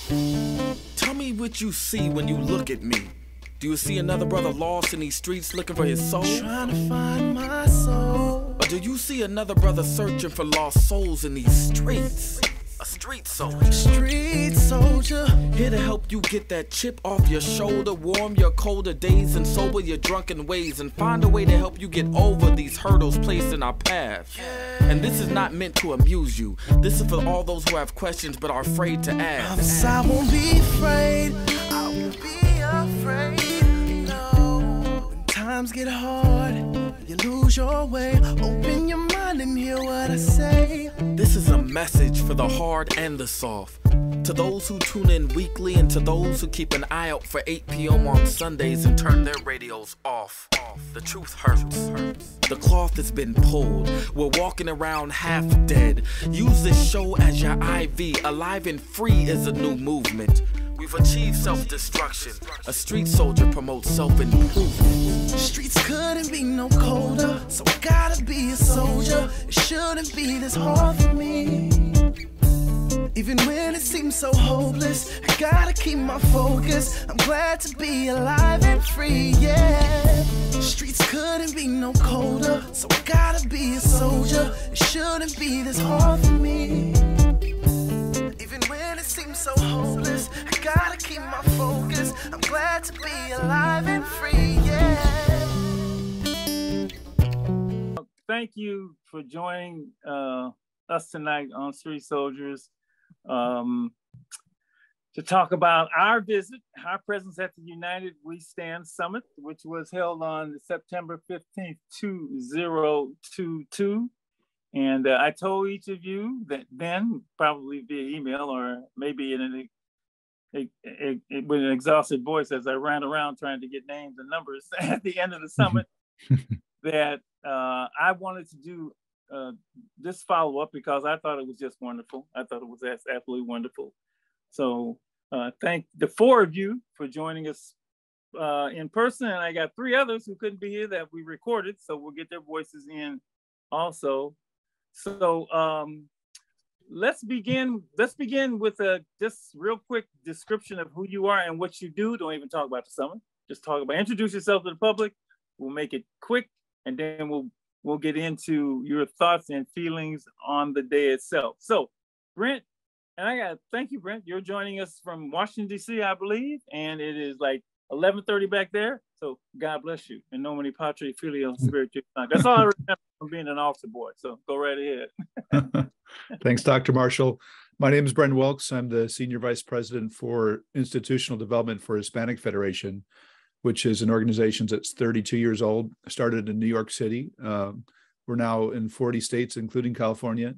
Tell me what you see when you look at me. Do you see another brother lost in these streets looking for his soul? Trying to find my soul. Or do you see another brother searching for lost souls in these streets? A street soldier. Street soldier. Here to help you get that chip off your shoulder, warm your colder days and sober your drunken ways, and find a way to help you get over these hurdles placed in our path. And this is not meant to amuse you. This is for all those who have questions but are afraid to ask. I won't be afraid. I won't be afraid. No. When times get hard, you lose your way. Open your mind and hear what I say. This is a message for the hard and the soft. To those who tune in weekly and to those who keep an eye out for 8 p.m. on Sundays and turn their radios off. The truth hurts. The cloth has been pulled. We're walking around half dead. Use this show as your IV. Alive and free is a new movement. We've achieved self-destruction. A street soldier promotes self-improvement. Streets couldn't be no colder, so I gotta be a soldier. It shouldn't be this hard for me. Even when it seems so hopeless, I gotta keep my focus. I'm glad to be alive and free, yeah. Streets couldn't be no colder, so I gotta be a soldier. It shouldn't be this hard for me. Even when it seems so hopeless, I gotta keep my focus. I'm glad to be alive and free, yeah. Thank you for joining us tonight on Street Soldiers to talk about our visit, our presence at the United We Stand Summit, which was held on September 15th, 2022. And I told each of you that then, probably via email or maybe in with an exhausted voice as I ran around trying to get names and numbers at the end of the summit, that I wanted to do this follow-up because I thought it was just wonderful. I thought it was absolutely wonderful. So thank the four of you for joining us in person. And I got three others who couldn't be here that we recorded, so we'll get their voices in also. So let's begin with a just real quick description of who you are and what you do. Don't even talk about the summit. Just talk about, introduce yourself to the public. We'll make it quick, and then we'll get into your thoughts and feelings on the day itself. So, Brent, and thank you, Brent. You're joining us from Washington, D.C., I believe, and it is like 11:30 back there. So God bless you. In nomine Patri Filio Spiritus Sancti. That's all I remember from being an officer boy. So go right ahead. Thanks, Dr. Marshall. My name is Brent Wilkes. I'm the Senior Vice President for Institutional Development for Hispanic Federation, which is an organization that's 32 years old, started in New York City. We're now in 40 states, including California,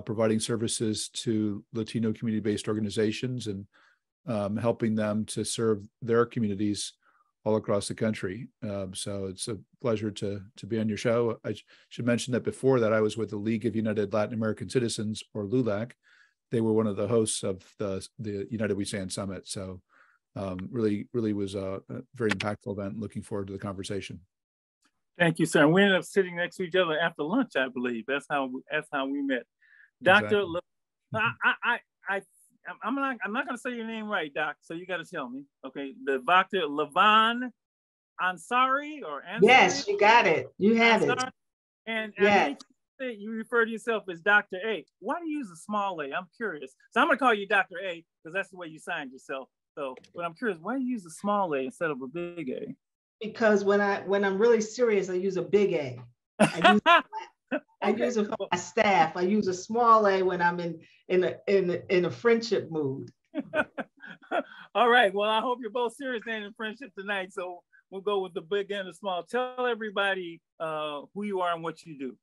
providing services to Latino community-based organizations and helping them to serve their communities all across the country. So it's a pleasure to be on your show. I should mention that before that, I was with the League of United Latin American Citizens, or LULAC. They were one of the hosts of the United We Stand Summit. So really was a very impactful event. Looking forward to the conversation. Thank you, sir. And we ended up sitting next to each other after lunch, I believe. That's how we met. Dr. Exactly. I'm not going to say your name right, Doc. So you got to tell me, okay? The Dr. LaVonne Ansari or Ansari? Yes, you got it. You have Ansari. it. And yes. You refer to yourself as Dr. A. Why do you use a small a? I'm curious. So I'm going to call you Dr. A because that's the way you signed yourself. So, but I'm curious, why do you use a small a instead of a big A? Because when I'm really serious, I use a big A. I use it for my staff. I use a small a when I'm in a friendship mood. All right. Well, I hope you're both serious and in friendship tonight. So we'll go with the big and the small. Tell everybody who you are and what you do.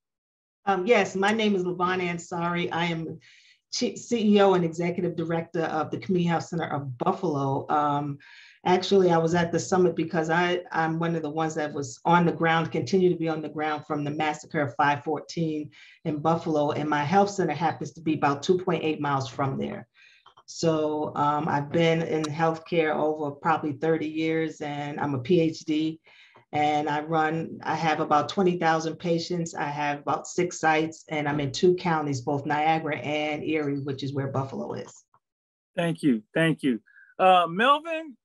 Yes, my name is LaVonne Ansari. I am CEO and Executive Director of the Community Health Center of Buffalo. Actually, I was at the summit because I'm one of the ones that was on the ground, continue to be on the ground from the massacre of 514 in Buffalo. And my health center happens to be about 2.8 miles from there. So I've been in healthcare over probably 30 years, and I'm a PhD. And I have about 20,000 patients. I have about 6 sites, and I'm in 2 counties, both Niagara and Erie, which is where Buffalo is. Thank you. Melvin,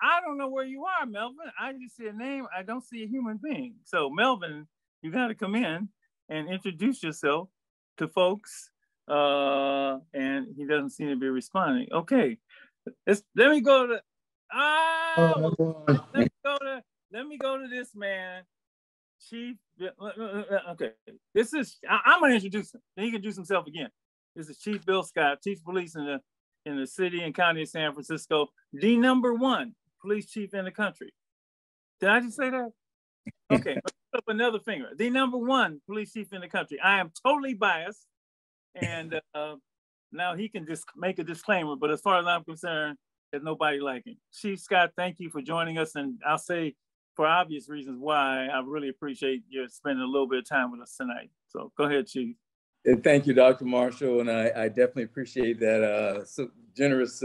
I don't know where you are, Melvin. I just see a name. I don't see a human being. So Melvin, you got to come in and introduce yourself to folks. And he doesn't seem to be responding. Okay, let me go to. Let me go to this man, Chief. Okay, this is. I'm gonna introduce him. Then he can introduce himself again. This is Chief Bill Scott, Chief of Police in the city and county of San Francisco, the #1 police chief in the country. Did I just say that? Okay, let's put up another finger. The #1 police chief in the country. I am totally biased, and now he can just make a disclaimer. But as far as I'm concerned, there's nobody like him. Chief Scott, thank you for joining us, and I'll say for obvious reasons why I really appreciate you spending a little bit of time with us tonight. So go ahead, Chief. Thank you, Dr. Marshall, and I definitely appreciate that so generous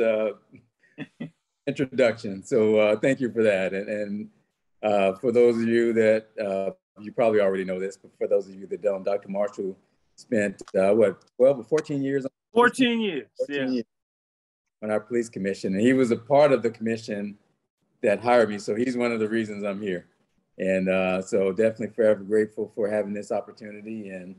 introduction. So thank you for that. And for those of you that, you probably already know this, but for those of you that don't, Dr. Marshall spent, 14 years? 14 years, yeah. On our police commission. And he was a part of the commission that hired me. So he's one of the reasons I'm here. And so definitely forever grateful for having this opportunity and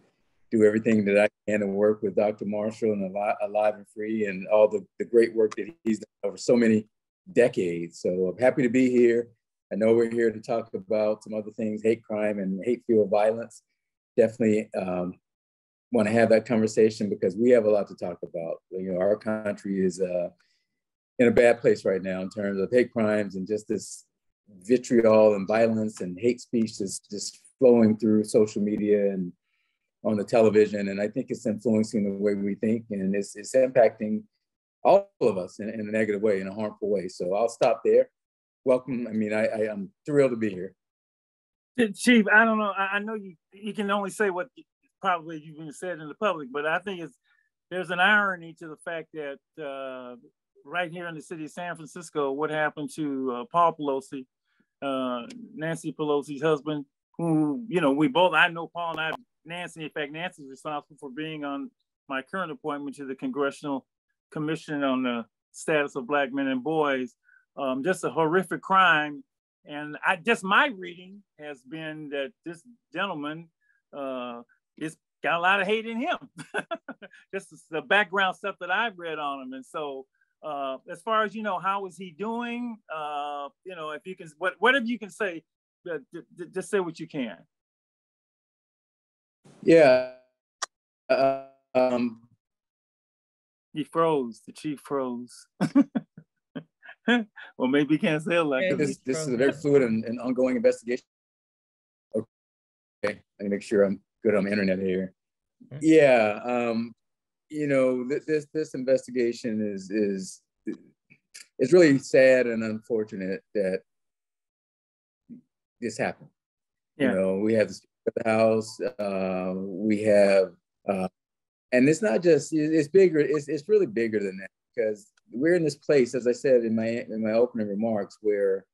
do everything that I can to work with Dr. Marshall and Alive and Free and all the great work that he's done over so many decades. So I'm happy to be here. I know we're here to talk about some other things, hate crime and hate-fueled violence. Definitely want to have that conversation because we have a lot to talk about. You know, our country is in a bad place right now in terms of hate crimes and just this vitriol and violence and hate speech is just flowing through social media and on the television. And I think it's influencing the way we think and it's impacting all of us in a negative way, in a harmful way. So I'll stop there. Welcome. I mean, I'm thrilled to be here. Chief, I don't know. I know you can only say what probably you've been said in the public, but I think there's an irony to the fact that right here in the city of San Francisco, what happened to Paul Pelosi, Nancy Pelosi's husband, who, you know, I know Paul and Nancy, in fact, Nancy's responsible for being on my current appointment to the Congressional Commission on the Status of Black Men and Boys. Just a horrific crime. And my reading has been that this gentleman is got a lot of hate in him. Just the background stuff that I've read on him. And so as far as, you know, how is he doing? You know, if you can, whatever you can say, just say what you can. Yeah. He froze. The chief froze. Well, maybe he can't say it like this is a very fluid and ongoing investigation. Okay, let me make sure I'm good on the internet here. Yeah, you know, this investigation is really sad and unfortunate that this happened. Yeah. You know, we have the Speaker of the House, we have, and it's not just, it's bigger, it's really bigger than that because we're in this place, as I said in my opening remarks, where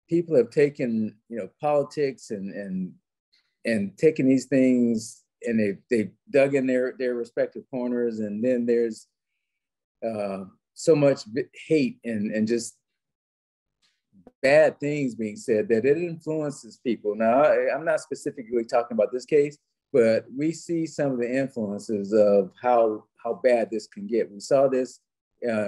people have taken, you know, politics and taken these things and they dug in their respective corners, and then there's so much hate and just bad things being said that it influences people. Now, I'm not specifically talking about this case, but we see some of the influences of how bad this can get. We saw this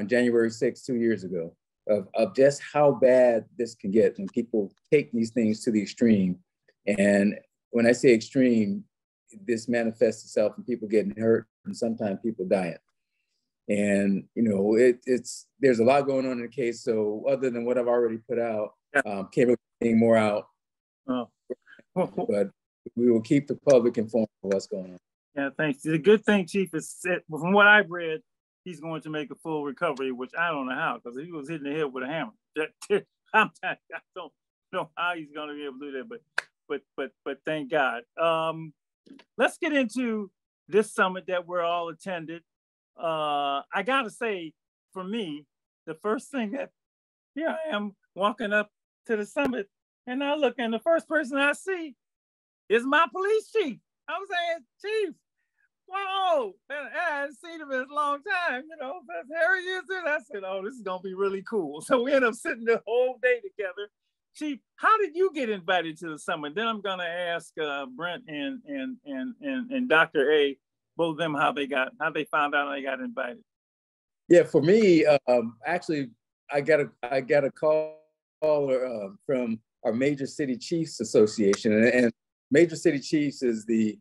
January 6th, 2 years ago, of just how bad this can get when people take these things to the extreme. And when I say extreme, this manifests itself in people getting hurt and sometimes people dying. And, you know, there's a lot going on in the case. So other than what I've already put out, can't really put any more out. Oh. But we will keep the public informed of what's going on. Yeah, thanks. The good thing, Chief, is from what I've read, he's going to make a full recovery, which I don't know how, because he was hitting the head with a hammer. I don't know how he's going to be able to do that, but thank God. Let's get into this summit that we're all attended. I gotta say, for me, the first thing that here I am walking up to the summit, and I look, and the first person I see is my police chief. I was saying, Chief, whoa, and I hadn't seen him in a long time, that's Harry is it? I said, oh, this is going to be really cool. So we ended up sitting the whole day together. Chief, how did you get invited to the summit? Then I'm going to ask Brent and Dr. A, both of them, how they found out they got invited. Yeah, for me, actually, I got a call from our Major City Chiefs Association, and Major City Chiefs is the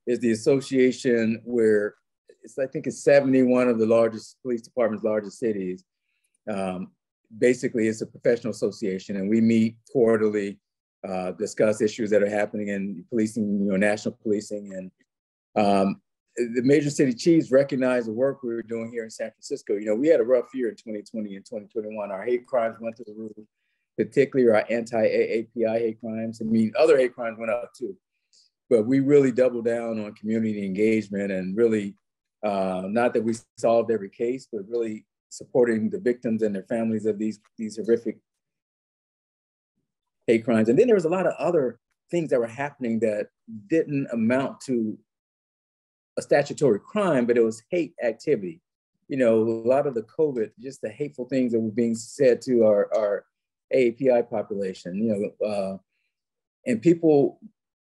association where I think it's 71 of the largest police departments, largest cities. Basically, it's a professional association, and we meet quarterly, discuss issues that are happening in policing, national policing, and the Major City Chiefs recognize the work we were doing here in San Francisco. We had a rough year in 2020 and 2021. Our hate crimes went through the roof, particularly our anti-AAPI hate crimes. Other hate crimes went up too. But we really doubled down on community engagement and really, not that we solved every case, but really supporting the victims and their families of these horrific hate crimes. And then there was a lot of other things that were happening that didn't amount to a statutory crime, but it was hate activity. A lot of the COVID, just the hateful things that were being said to our AAPI population, and people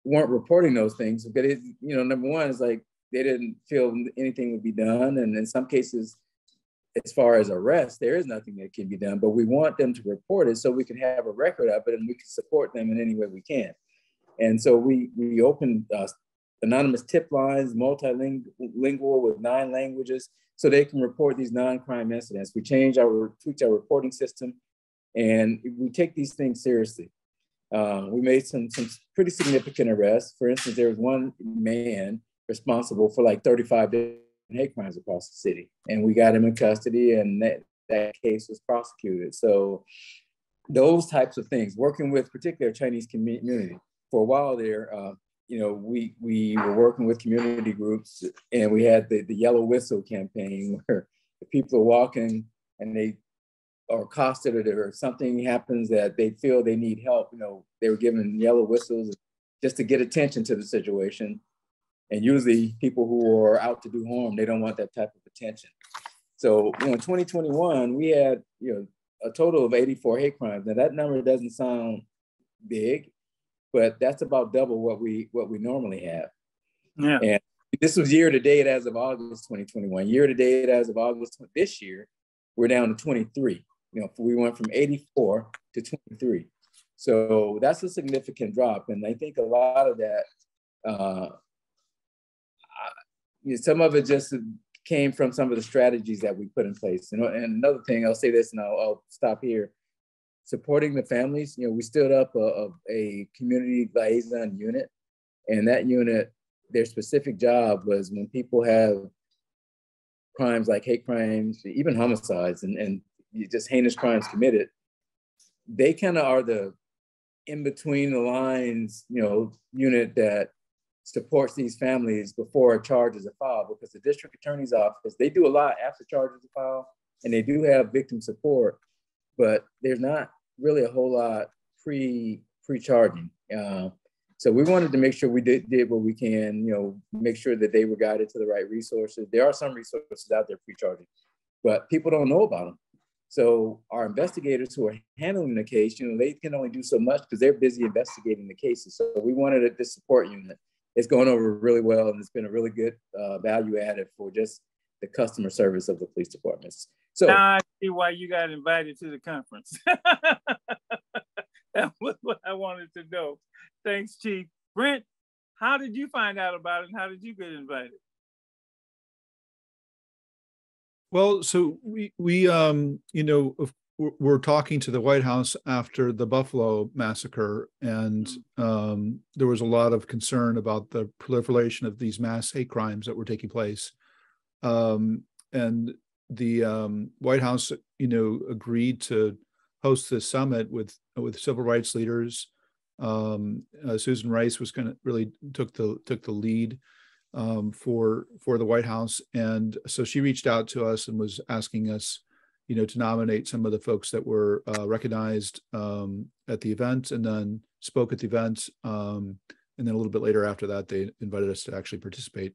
weren't reporting those things. But number one is like they didn't feel anything would be done, and in some cases, as far as arrest, there is nothing that can be done. But we want them to report it so we can have a record of it, and we can support them in any way we can. And so we opened anonymous tip lines, multilingual with 9 languages, so they can report these non-crime incidents. We tweaked our reporting system, and we take these things seriously. We made some pretty significant arrests. For instance, there was one man responsible for like 35 different hate crimes across the city, and we got him in custody, and that case was prosecuted. So those types of things, working with particularly our Chinese community. For a while there, we were working with community groups, and we had the Yellow Whistle campaign where the people are walking and they are accosted or something happens that they feel they need help. They were given yellow whistles just to get attention to the situation. And usually people who are out to do harm, they don't want that type of attention. So, in 2021, we had, a total of 84 hate crimes. Now that number doesn't sound big, but that's about double what we normally have. Yeah. And this was year to date as of August 2021. Year to date as of August this year, we're down to 23. We went from 84 to 23. So that's a significant drop. And I think a lot of that, some of it just came from some of the strategies that we put in place. And another thing, I'll say this and I'll stop here. Supporting the families, we stood up a community liaison unit, and that unit, their specific job was when people have crimes like hate crimes, even homicides, and just heinous crimes committed, they kind of are the in between the lines, unit that supports these families before charges are filed, because the district attorney's office, they do a lot after charges are filed, and they do have victim support, but there's not really a whole lot pre-charging. So we wanted to make sure we did what we can, make sure that they were guided to the right resources. There are some resources out there pre-charging, but people don't know about them. So our investigators who are handling the case, they can only do so much because they're busy investigating the cases. So we wanted this support unit. It's going over really well, and it's been a really good value added for just the customer service of the police departments. So now I see why you got invited to the conference. That was what I wanted to know. Thanks, Chief. Brent, how did you find out about it, and how did you get invited? Well, so we we're talking to the White House after the Buffalo massacre, and there was a lot of concern about the proliferation of these mass hate crimes that were taking place. And the White House, agreed to host this summit with civil rights leaders. Susan Rice was really took the lead for the White House, and so she reached out to us and was asking us, to nominate some of the folks that were recognized at the event, and then spoke at the event, and then a little bit later after that, they invited us to actually participate.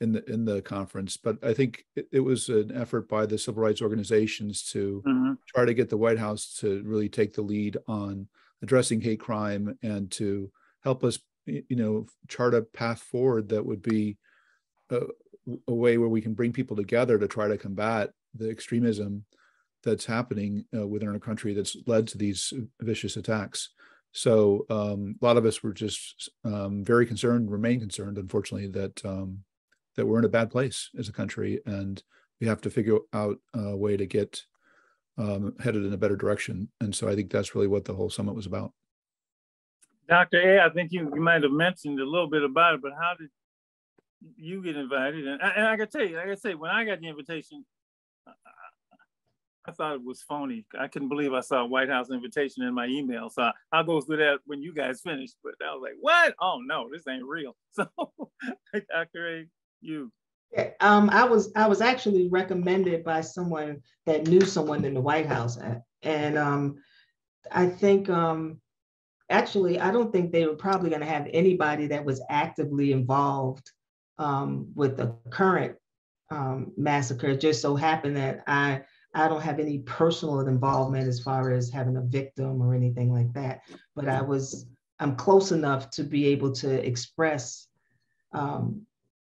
in the conference. But I think it was an effort by the civil rights organizations to try to get the White House to really take the lead on addressing hate crime and to help us, chart a path forward that would be a way where we can bring people together to try to combat the extremism that's happening within our country that's led to these vicious attacks. So a lot of us were just very concerned, remain concerned, unfortunately, that we're in a bad place as a country, and we have to figure out a way to get headed in a better direction. And so I think that's really what the whole summit was about. Dr. A, I think you might have mentioned a little bit about it, but how did you get invited? And I can tell you, like I say, when I got the invitation, I thought it was phony. I couldn't believe I saw a White House invitation in my email. So I'll go through that when you guys finish. But I was like, what? Oh no, this ain't real. So Dr. A, you. Yeah, I was actually recommended by someone that knew someone in the White House. And I think, actually, I don't think they were probably going to have anybody that was actively involved with the current massacre. It just so happened that I don't have any personal involvement as far as having a victim or anything like that, but I'm close enough to be able to express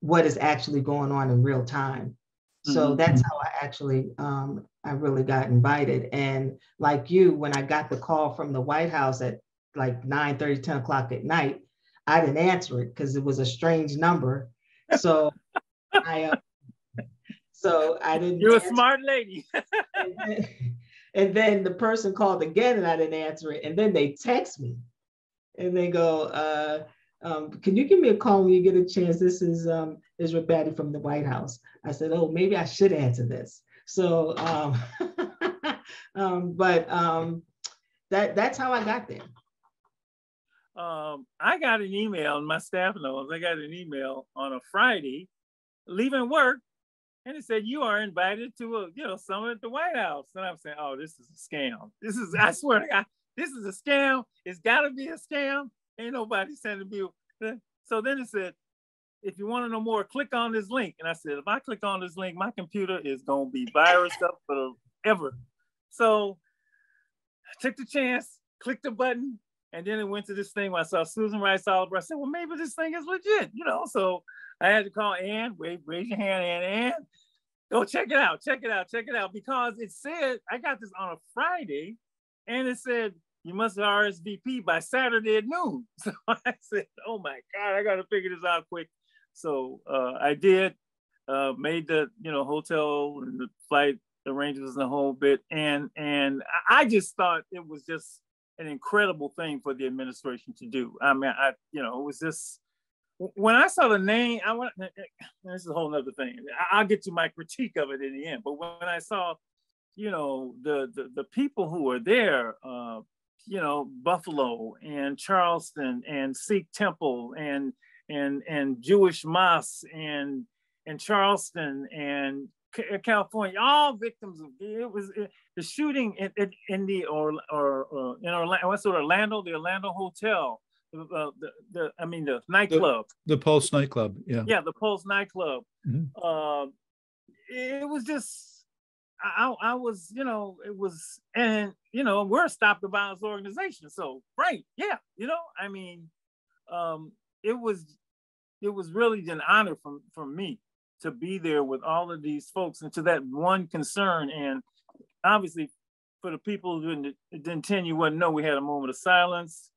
what is actually going on in real time. So that's how I actually, I really got invited. And like you, when I got the call from the White House at like 9:30, 10 o'clock at night, I didn't answer it because it was a strange number. So I didn't. You're a smart lady. and then the person called again and I didn't answer it. And then they text me and they go, can you give me a call when you get a chance? This is Israel Batty from the White House. I said, oh, maybe I should answer this. So, that's how I got there. I got an email, and my staff knows, I got an email on a Friday, leaving work, and it said, you are invited to a summit at the White House. And I'm saying, oh, this is a scam. I swear to God, this is a scam. It's gotta be a scam. Ain't nobody sending me. So then it said, if you want to know more, click on this link. And I said, if I click on this link, my computer is gonna be virused up forever. So I took the chance, clicked the button, and then it went to this thing where I saw Susan Rice Oliver. I said, well, maybe this thing is legit, So I had to call Ann, raise your hand, Ann. Go check it out, because it said, I got this on a Friday, and it said, you must RSVP by Saturday at noon. So I said, oh my God, I got to figure this out quick. So I did, made the, hotel and the flight arrangements and the whole bit. And I just thought it was just an incredible thing for the administration to do. I mean, it was just, when I saw the name, this is a whole nother thing. I'll get to my critique of it in the end. But when I saw, the people who were there, Buffalo and Charleston and Sikh Temple and Jewish mosques and Charleston and California, all victims of the shooting in the Orlando, the Orlando Hotel, the nightclub, the Pulse nightclub, yeah, the Pulse nightclub. It was just. I was, it was, and, we're a Stop the Violence organization. So, right. Yeah. It was really an honor for me to be there with all of these folks and to that one concern. And obviously for the people who didn't attend, you wouldn't know, we had a moment of silence.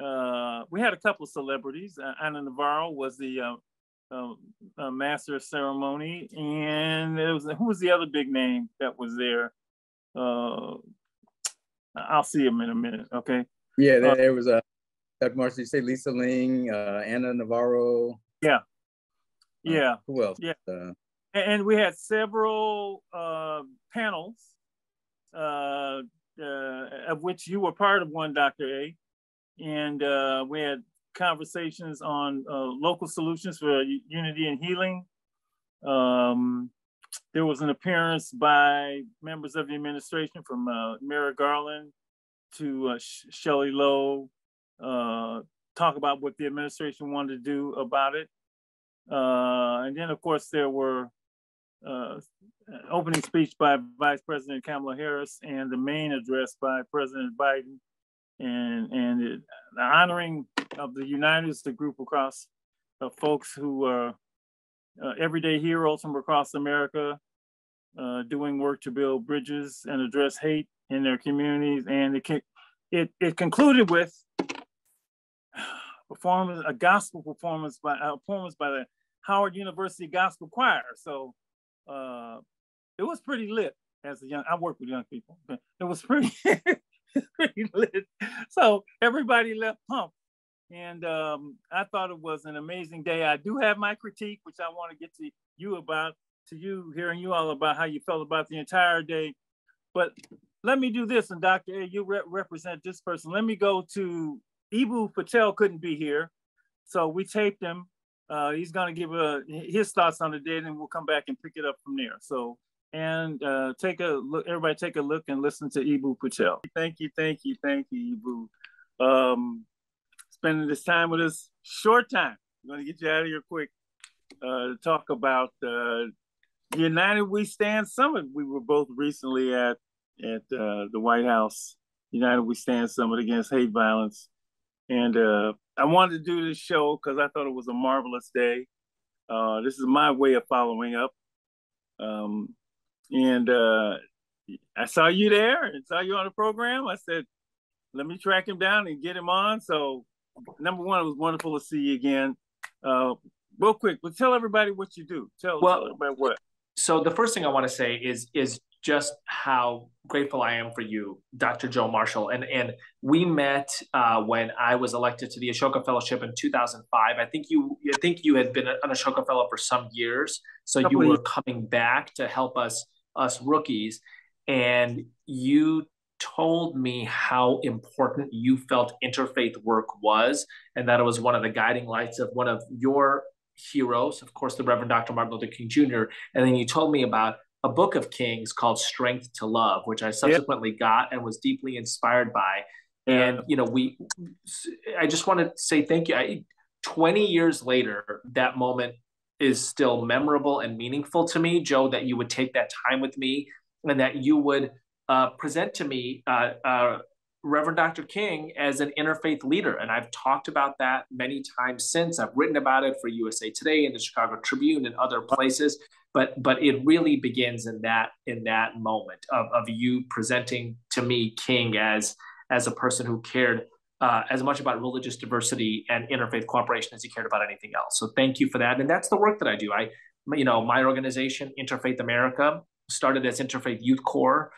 We had a couple of celebrities. Ana Navarro was the master of ceremony, and who was the other big name that was there? I'll see him in a minute. Okay. Yeah, there was Dr. Marshall. You say Lisa Ling, Ana Navarro. Yeah. Yeah. Who else? Yeah. And we had several panels, of which you were part of one, Dr. A. And we had conversations on local solutions for unity and healing. There was an appearance by members of the administration, from Merrick Garland to Shelley Lowe, talk about what the administration wanted to do about it. And then, of course, there were opening speech by Vice President Kamala Harris and the main address by President Biden, and the honoring of the Uniteds, the group across folks who are everyday heroes from across America, doing work to build bridges and address hate in their communities. And it concluded with a gospel performance by the Howard University Gospel Choir. So it was pretty lit. I work with young people. It was pretty lit. So everybody left pumped. And I thought it was an amazing day. I do have my critique, which I want to get to you, hearing you all about how you felt about the entire day. But let me do this, and Dr. A, you represent this person. Let me go to Eboo. Patel couldn't be here, so we taped him. He's going to give his thoughts on the day, and we'll come back and pick it up from there. So, and take a look, everybody take a look and listen to Eboo Patel. Thank you, Eboo. Spending this time with us, short time. I'm going to get you out of here quick to talk about the United We Stand Summit. We were both recently at the White House, United We Stand Summit against hate violence. And I wanted to do this show because I thought it was a marvelous day. This is my way of following up. And I saw you there and saw you on the program. I said, let me track him down and get him on. So number one, it was wonderful to see you again. Real quick, but tell everybody what you do. Tell everybody what. So the first thing I want to say is just how grateful I am for you, Dr. Joe Marshall. And we met when I was elected to the Ashoka Fellowship in 2005. I think you had been an Ashoka Fellow for some years. So you were coming back to help us rookies. And you told me how important you felt interfaith work was, and that it was one of the guiding lights of one of your heroes, of course, the Reverend Dr. Martin Luther King Jr. And then you told me about a book of Kings called Strength to Love, which I subsequently got and was deeply inspired by. And, I just want to say thank you. 20 years later, that moment is still memorable and meaningful to me, Joe, that you would take that time with me and that you would present to me Reverend Dr. King as an interfaith leader. And I've talked about that many times since. I've written about it for USA Today and the Chicago Tribune and other places. But it really begins in that moment of you presenting to me King as a person who cared as much about religious diversity and interfaith cooperation as he cared about anything else. So thank you for that. And that's the work that I do. My organization, Interfaith America, started as Interfaith Youth Corps,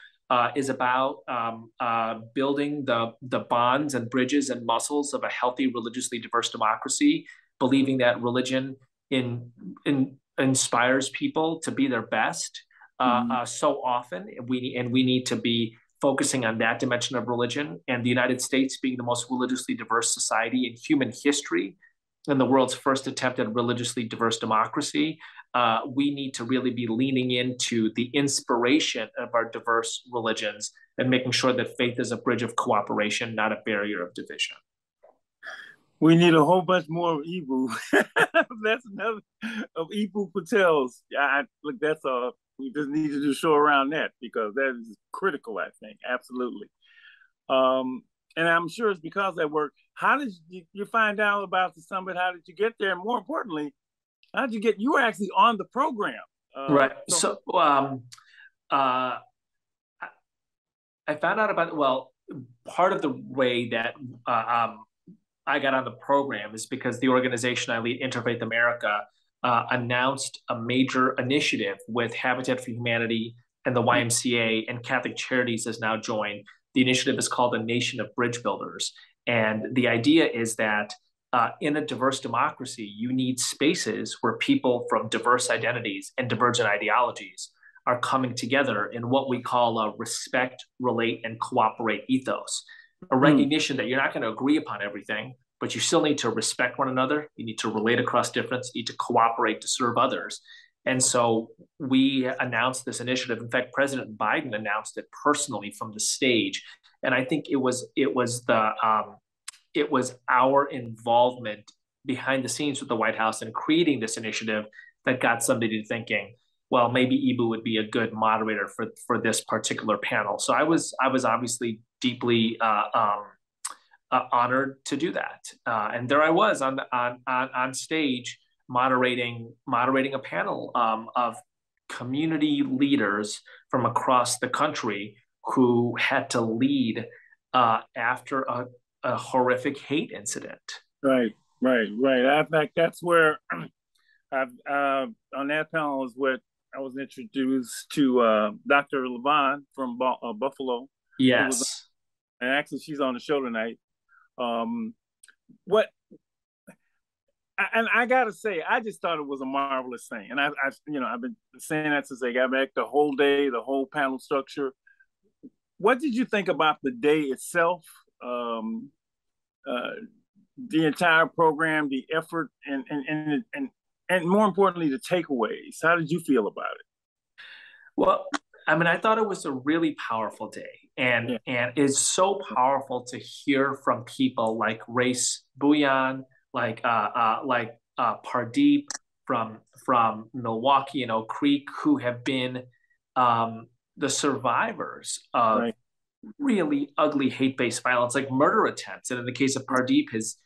is about building the bonds and bridges and muscles of a healthy, religiously diverse democracy, believing that religion inspires people to be their best so often. We need to be focusing on that dimension of religion. And the United States being the most religiously diverse society in human history and the world's first attempt at religiously diverse democracy, we need to really be leaning into the inspiration of our diverse religions and making sure that faith is a bridge of cooperation, not a barrier of division. We need a whole bunch more of Eboo. That's another of Eboo Patel's. Look, that's all. We just need to do a show around that because that is critical, I think. Absolutely. And I'm sure it's because of that work. How did you find out about the summit? How did you get there? And more importantly, how did you were actually on the program? Right. So I found out about, part of the way that I got on the program is because the organization I lead, Interfaith America, announced a major initiative with Habitat for Humanity and the YMCA, and Catholic Charities has now joined. The initiative is called the Nation of Bridge Builders. And the idea is that in a diverse democracy, you need spaces where people from diverse identities and divergent ideologies are coming together in what we call a respect, relate, and cooperate ethos. A recognition that you're not going to agree upon everything, but you still need to respect one another. You need to relate across difference. You need to cooperate to serve others. And so we announced this initiative. In fact, President Biden announced it personally from the stage. And I think it was our involvement behind the scenes with the White House and creating this initiative that got somebody thinking, well, maybe Eboo would be a good moderator for this particular panel. So I was obviously deeply honored to do that, and there I was on stage moderating a panel of community leaders from across the country who had to lead after a horrific hate incident. Right. In fact, that's where on that panel is what I was introduced to Dr. LaVonne from Buffalo. Yes. And actually, she's on the show tonight. And I gotta say, I just thought it was a marvelous thing, and I've been saying that since they got back. The whole day, the whole panel structure. What did you think about the day itself? The entire program, the effort, and more importantly, the takeaways. How did you feel about it? Well, I mean, I thought it was a really powerful day, and it's so powerful to hear from people like Race Bouillon, like Pardeep from Milwaukee and Oak Creek, who have been the survivors of really ugly hate-based violence, like murder attempts. And in the case of Pardeep, his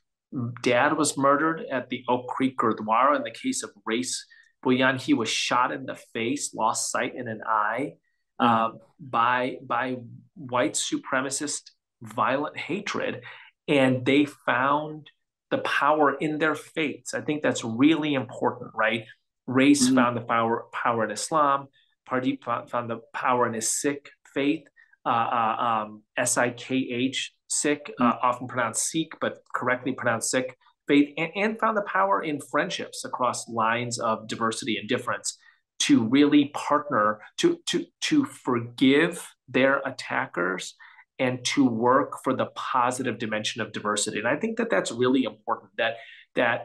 dad was murdered at the Oak Creek Gurdwara. In the case of Race Bouillon, he was shot in the face, lost sight in an eye by white supremacist violent hatred. And they found the power in their faiths. I think that's really important, right? Race found the power in Islam. Pardeep found the power in his Sikh faith. Sikh, Sikh, often pronounced Sikh, but correctly pronounced Sikh faith, and found the power in friendships across lines of diversity and difference to really partner, to forgive their attackers and to work for the positive dimension of diversity. And I think that that's really important, that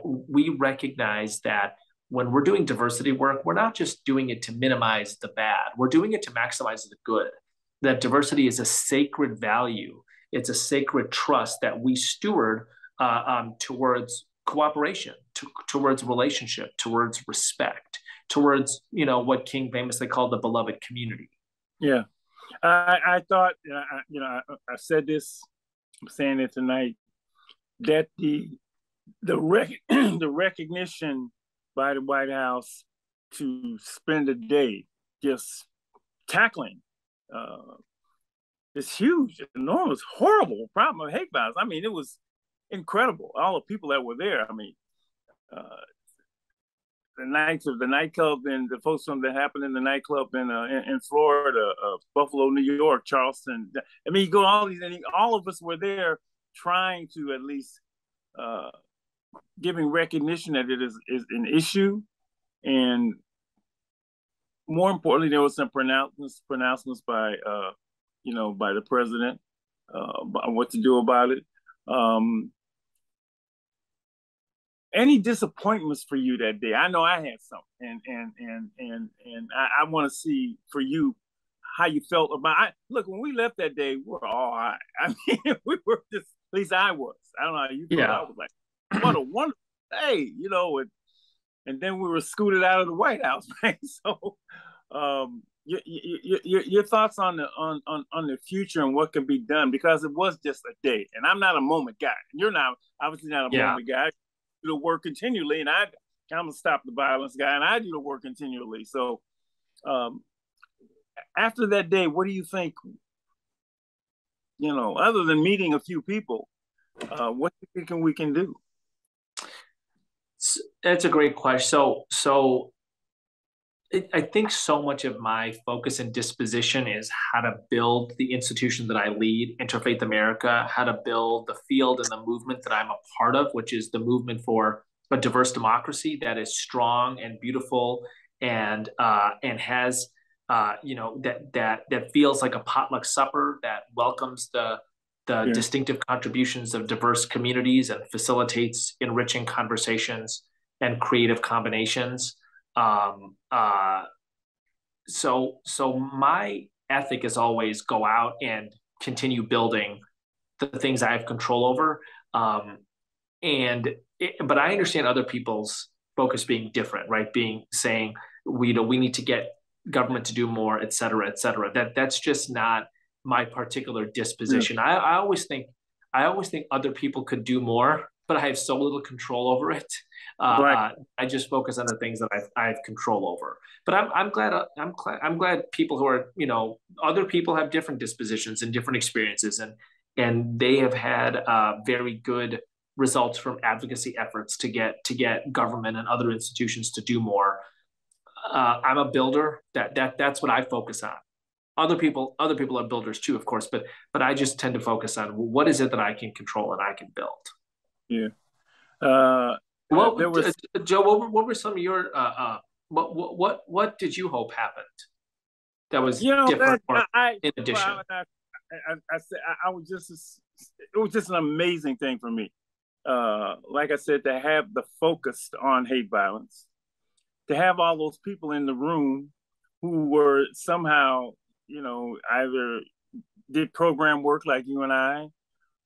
we recognize that when we're doing diversity work, we're not just doing it to minimize the bad, we're doing it to maximize the good. That diversity is a sacred value. It's a sacred trust that we steward towards cooperation, towards relationship, towards respect, towards, what King famously called the beloved community. Yeah. I thought, I said this, I'm saying it tonight, that the recognition by the White House to spend a day just tackling this huge, enormous, horrible problem of hate violence. I mean, it was incredible. All the people that were there. I mean, the nightclub and the folks from that happened in the nightclub in Florida, Buffalo, New York, Charleston. I mean, you go all these, and all of us were there trying to at least giving recognition that it is an issue, and more importantly, there was some pronouncements by by the president about what to do about it. Any disappointments for you that day? I know I had some, and I want to see for you how you felt about. Look, when we left that day, we were all right. I mean, we were just, at least I was. I don't know how you felt. I was like, what a wonderful day, and then we were scooted out of the White House, right? So, your thoughts on the future and what can be done, because it was just a day, and I'm not a moment guy. You're not, obviously not a moment guy. I do the work continually, and I'm a stop the violence guy, and I do the work continually. So, after that day, what do you think? Other than meeting a few people, what do you think we can do? That's a great question. So I think so much of my focus and disposition is how to build the institution that I lead, Interfaith America, how to build the field and the movement that I'm a part of, which is the movement for a diverse democracy that is strong and beautiful and has that feels like a potluck supper that welcomes the distinctive contributions of diverse communities and facilitates enriching conversations and creative combinations. So my ethic is always go out and continue building the things I have control over. And but I understand other people's focus being different, right? Saying we need to get government to do more, et cetera, et cetera. That's just not my particular disposition. I always think other people could do more, but I have so little control over it. Right. I just focus on the things that I have control over. But I'm glad people who are, other people have different dispositions and different experiences, and they have had very good results from advocacy efforts to get government and other institutions to do more. I'm a builder. That's what I focus on. Other people are builders too, of course, but I just tend to focus on what is it that I can control and I can build. Yeah. Joe, what were some of your what did you hope happened that was different in addition? I was just, it was just an amazing thing for me. Like I said, to have the focus on hate violence, to have all those people in the room who were somehow, either did program work like you and I,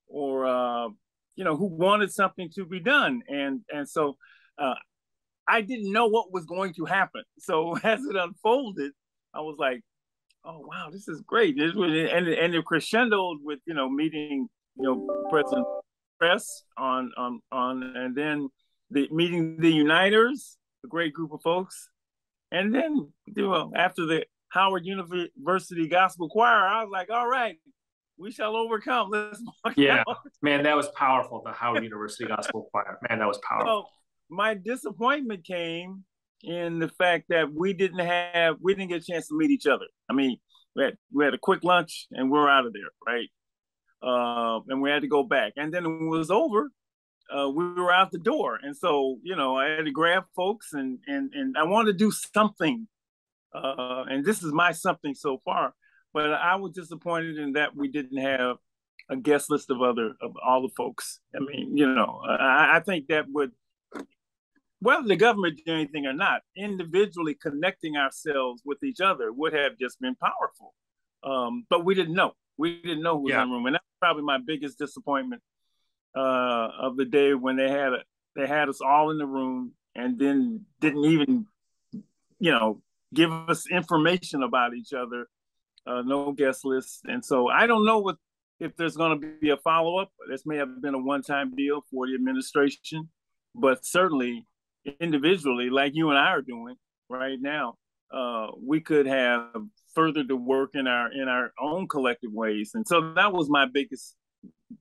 or, who wanted something to be done. And so I didn't know what was going to happen. So as it unfolded, I was like, oh, wow, this is great. And it crescendoed with, meeting, President Press on, and then meeting the Uniters, a great group of folks. And then, after the Howard University Gospel Choir, I was like, all right, we shall overcome. Let's walk out. Man, that was powerful. The Howard University Gospel Choir. Man, that was powerful. So my disappointment came in the fact that we didn't get a chance to meet each other. I mean, we had a quick lunch and we're out of there, right? And we had to go back. And then when it was over, we were out the door. And so, I had to grab folks and I wanted to do something. And this is my something so far. But I was disappointed in that we didn't have a guest list of all the folks. I mean, I think that would, whether the government did anything or not, individually connecting ourselves with each other would have just been powerful. But we didn't know. We didn't know who was in the room. And that's probably my biggest disappointment of the day, when they had us all in the room and then didn't even, give us information about each other. No guest list. And so I don't know if there's going to be a follow-up. This may have been a one-time deal for the administration, but certainly individually, like you and I are doing right now, we could have furthered the work in our own collective ways. And so that was my biggest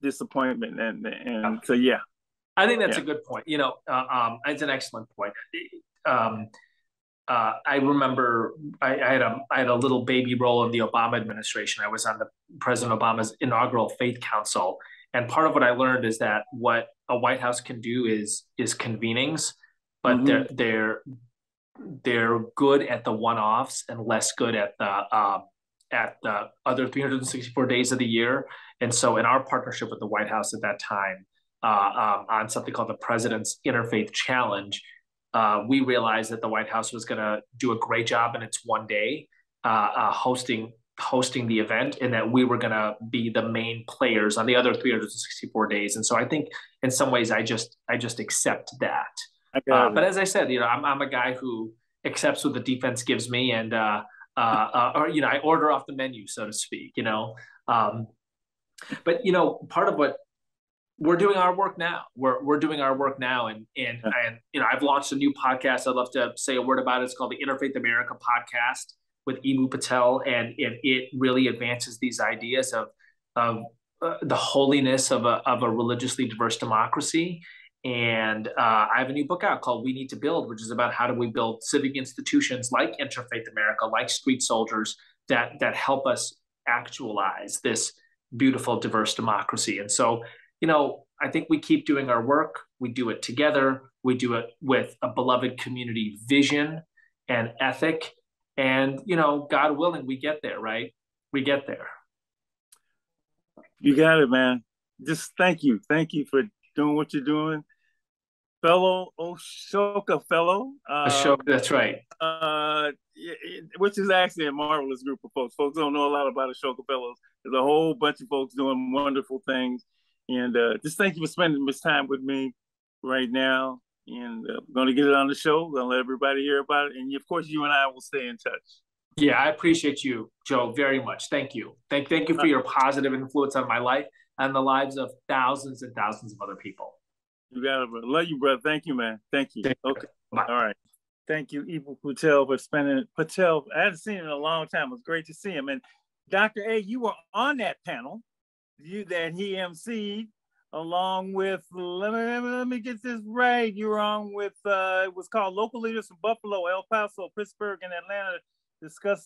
disappointment. And so, yeah. I think that's a good point. It's an excellent point. I remember I had a little baby role in the Obama administration. I was on President Obama's inaugural Faith Council, and part of what I learned is that what a White House can do is convenings, but they're good at the one-offs and less good at the other 364 days of the year. And so, in our partnership with the White House at that time, on something called the President's Interfaith Challenge, we realized that the White House was going to do a great job in its one day hosting the event, and that we were going to be the main players on the other 364 days. And so I think in some ways I just accept that. But as I said, I'm a guy who accepts what the defense gives me, and or I order off the menu, so to speak. But part of what we're doing our work now. We're doing our work now, and I've launched a new podcast. I'd love to say a word about it. It's called the Interfaith America Podcast with Eboo Patel, and it really advances these ideas of the holiness of a religiously diverse democracy. And I have a new book out called We Need to Build, which is about how do we build civic institutions like Interfaith America, like Street Soldiers, that help us actualize this beautiful, diverse democracy. And so, I think we keep doing our work. We do it together. We do it with a beloved community vision and ethic. And, God willing, we get there, right? We get there. You got it, man. Just thank you. Thank you for doing what you're doing. Fellow Ashoka fellow. Ashoka, that's right. Which is actually a marvelous group of folks. Folks don't know a lot about Ashoka fellows. There's a whole bunch of folks doing wonderful things. And just thank you for spending this time with me. right now, and we're going to get it on the show. We're going to let everybody hear about it, and of course, you and I will stay in touch. Yeah, I appreciate you, Joe, very much. Thank you. Thank you for your positive influence on my life and the lives of thousands and thousands of other people. You got it, brother. Love you, brother. Thank you, man. Thank you. Okay. Bye. All right. Thank you, Eboo Patel, for spending Patel. I hadn't seen him in a long time. It was great to see him. And Dr. A, you were on that panel, that he emceed, along with, let me get this right. You were on with, it was called Local Leaders from Buffalo, El Paso, Pittsburgh, and Atlanta. Discuss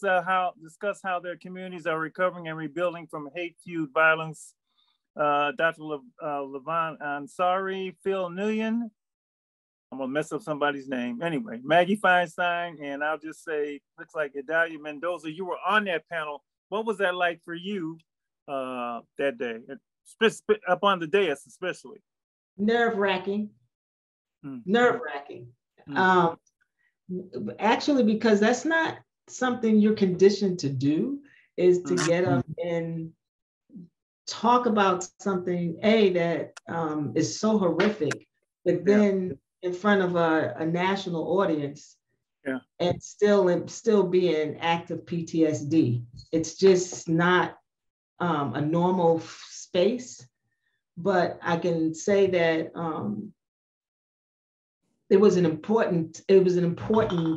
how their communities are recovering and rebuilding from hate-fueled violence. Dr. LaVonne Ansari, Phil Nguyen, I'm gonna mess up somebody's name. Anyway, Maggie Feinstein, and I'll just say, looks like Idalia Mendoza. You were on that panel. What was that like for you that day? Up on the dais, especially. Nerve-wracking. Nerve-wracking. Actually, because that's not something you're conditioned to do, is to get up and talk about something that is so horrific, but then in front of a national audience, and still be in active PTSD. It's just not a normal space. But I can say that it was an important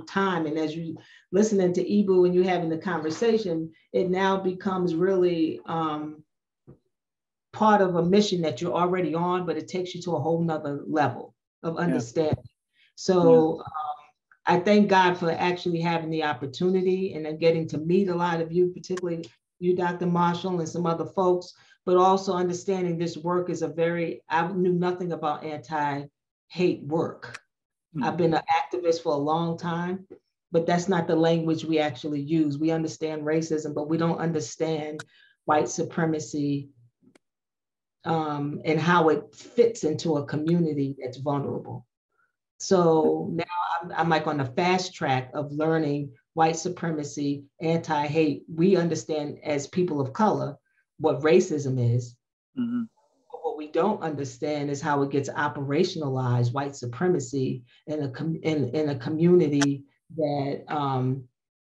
time. And as you listening to Eboo and you having the conversation, it now becomes really part of a mission that you're already on, but it takes you to a whole nother level of understanding. So I thank God for actually having the opportunity and then getting to meet a lot of you, particularly you, Dr. Marshall, and some other folks, but also understanding this work is I knew nothing about anti-hate work. I've been an activist for a long time, but that's not the language we actually use. We understand racism, but we don't understand white supremacy and how it fits into a community that's vulnerable. So now I'm like on the fast track of learning white supremacy, anti-hate. We understand as people of color what racism is. But what we don't understand is how it gets operationalized, white supremacy in a community that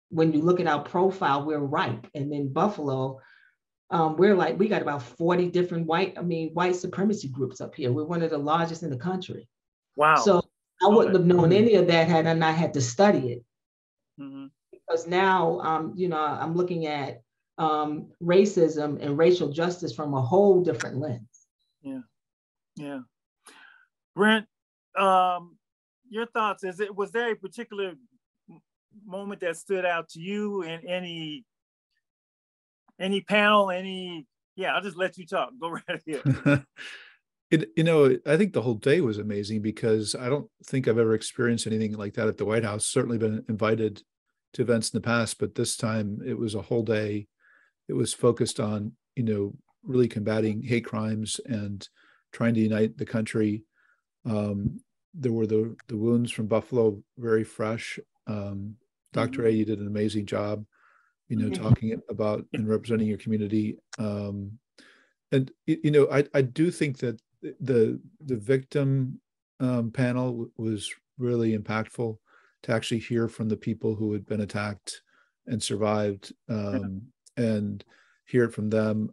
when you look at our profile, we're ripe. And in Buffalo, we got about 40 different white supremacy groups up here. We're one of the largest in the country. Wow. So I wouldn't have known any of that had I not had to study it. Because now, I'm looking at racism and racial justice from a whole different lens. Yeah. Brent, your thoughts, was there a particular moment that stood out to you in any panel, I'll just let you talk. Go right ahead. I think the whole day was amazing because I don't think I've ever experienced anything like that at the White House. Certainly been invited to events in the past, but this time it was a whole day. It was focused on, really combating hate crimes and trying to unite the country. There were the wounds from Buffalo, very fresh. Dr. A, you did an amazing job, talking about and representing your community. I do think that the victim panel was really impactful to actually hear from the people who had been attacked and survived, and hear it from them.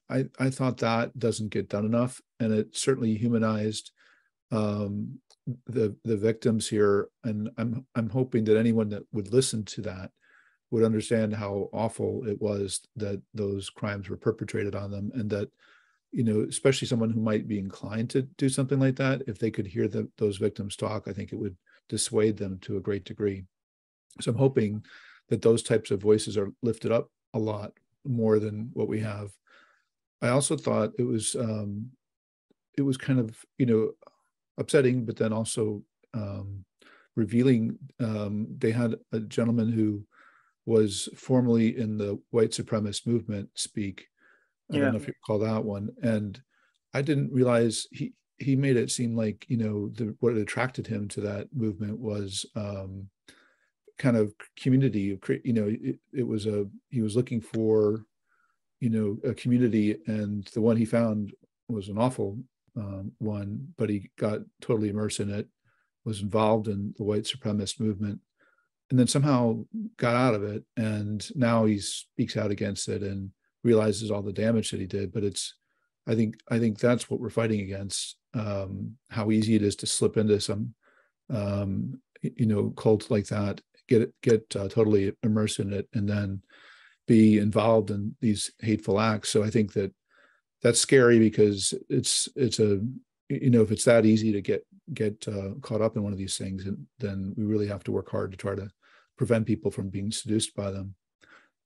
I thought that doesn't get done enough, and it certainly humanized the victims here. And I'm hoping that anyone that would listen to that would understand how awful it was that those crimes were perpetrated on them, and that, especially someone who might be inclined to do something like that, if they could hear those victims talk, I think it would dissuade them to a great degree. So I'm hoping that those types of voices are lifted up a lot more than what we have. I also thought it was kind of, upsetting, but then also revealing. They had a gentleman who was formerly in the white supremacist movement speak. I don't know if you call that one. And I didn't realize he made it seem like, what attracted him to that movement was kind of community. It was he was looking for, a community, and the one he found was an awful one, but he got totally immersed in it, was involved in the white supremacist movement, and then somehow got out of it. And now he speaks out against it and realizes all the damage that he did. But I think that's what we're fighting against. How easy it is to slip into some, cult like that, get totally immersed in it, and then be involved in these hateful acts. So I think that's scary, because it's a, if it's that easy to get caught up in one of these things, then we really have to work hard to try to prevent people from being seduced by them.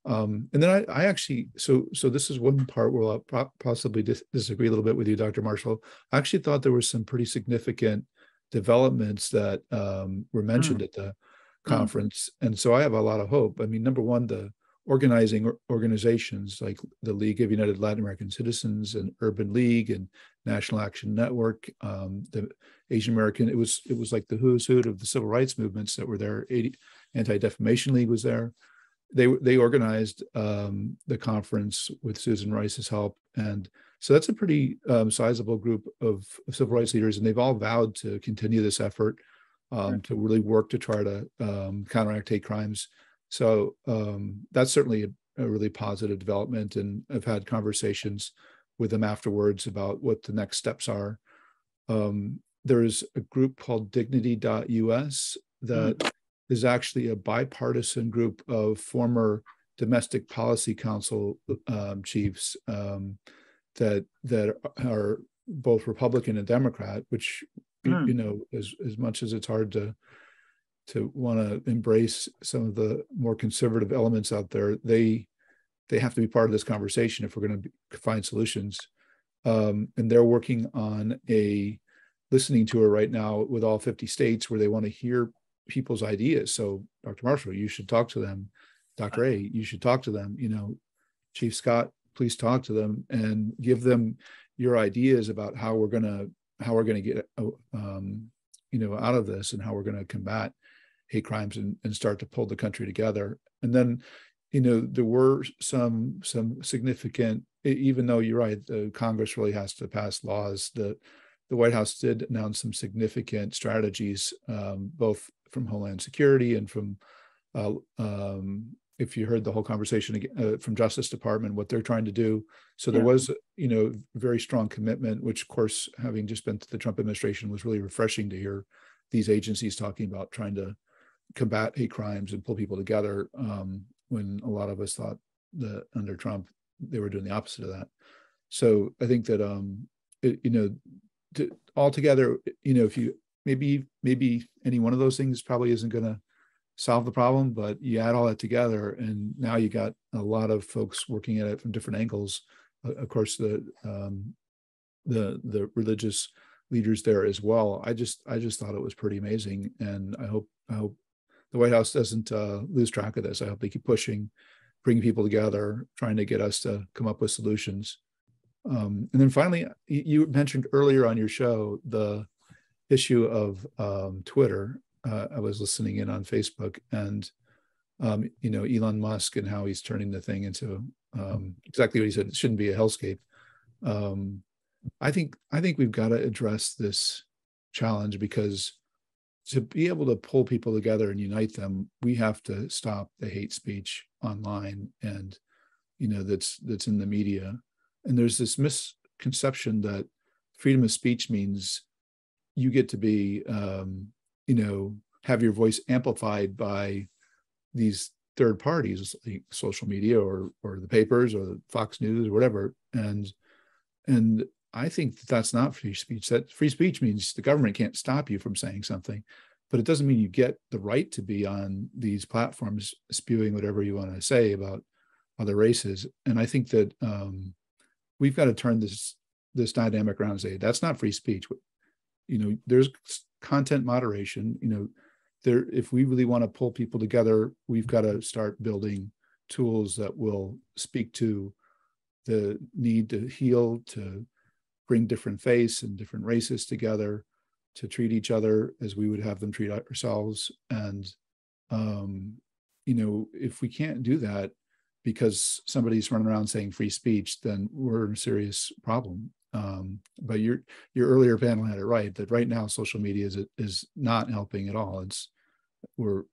And then I actually, so this is one part where I'll possibly disagree a little bit with you, Dr. Marshall. I actually thought there were some pretty significant developments that were mentioned at the conference. And so I have a lot of hope. I mean, number one, the organizing organizations like the League of United Latin American Citizens and Urban League and National Action Network, the Asian American, it was like the who's who of the civil rights movements that were there. Anti-Defamation League was there. They organized the conference with Susan Rice's help. And so that's a pretty sizable group of civil rights leaders. And they've all vowed to continue this effort to really work to try to counteract hate crimes. So that's certainly a really positive development. And I've had conversations with them afterwards about what the next steps are. There's a group called Dignity.us that is actually a bipartisan group of former domestic policy council chiefs that are both Republican and Democrat, which, as much as it's hard to want to embrace some of the more conservative elements out there, they have to be part of this conversation if we're going to find solutions. And they're working on a listening tour right now with all 50 states where they want to hear people's ideas. So Dr. Marshall, you should talk to them. Dr. A, you should talk to them. Chief Scott, please talk to them and give them your ideas about how we're going to get out of this and how we're going to combat hate crimes and start to pull the country together. And then there were some significant, even though you're right, the Congress really has to pass laws. The White House did announce some significant strategies, both from Homeland Security and from, if you heard the whole conversation from Justice Department, what they're trying to do. So there was, very strong commitment, which of course, having just been to the Trump administration, was really refreshing to hear these agencies talking about trying to combat hate crimes and pull people together, when a lot of us thought that under Trump, they were doing the opposite of that. So I think that, altogether, if you maybe any one of those things probably isn't going to solve the problem, but you add all that together, and now you got a lot of folks working at it from different angles. Of course, the religious leaders there as well. I just thought it was pretty amazing, and I hope the White House doesn't lose track of this. I hope they keep pushing, bringing people together, trying to get us to come up with solutions. And then finally, you mentioned earlier on your show the issue of Twitter. I was listening in on Facebook, and Elon Musk and how he's turning the thing into exactly what he said. It shouldn't be a hellscape. I think we've got to address this challenge, because to be able to pull people together and unite them, we have to stop the hate speech online and that's in the media. And there's this misconception that freedom of speech means you get to be, have your voice amplified by these third parties, like social media or the papers or the Fox News or whatever. And I think that's not free speech. That free speech means the government can't stop you from saying something, but it doesn't mean you get the right to be on these platforms spewing whatever you want to say about other races. And I think that we've got to turn this dynamic around and say that's not free speech. There's content moderation. If we really want to pull people together, we've got to start building tools that will speak to the need to heal, to bring different faiths and different races together, to treat each other as we would have them treat ourselves. And if we can't do that because somebody's running around saying free speech, then we're in a serious problem. But your earlier panel had it right, that right now social media is not helping at all. We're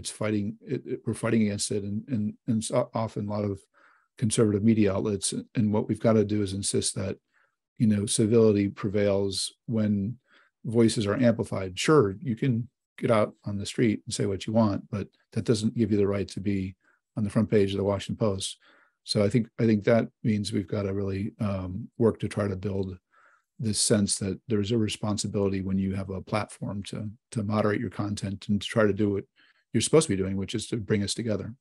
fighting against it, and often a lot of conservative media outlets. And what we've got to do is insist that, civility prevails when voices are amplified. Sure, you can get out on the street and say what you want, but that doesn't give you the right to be on the front page of the Washington Post. So I think that means we've got to really work to try to build this sense that there's a responsibility when you have a platform to moderate your content and to try to do what you're supposed to be doing, which is to bring us together.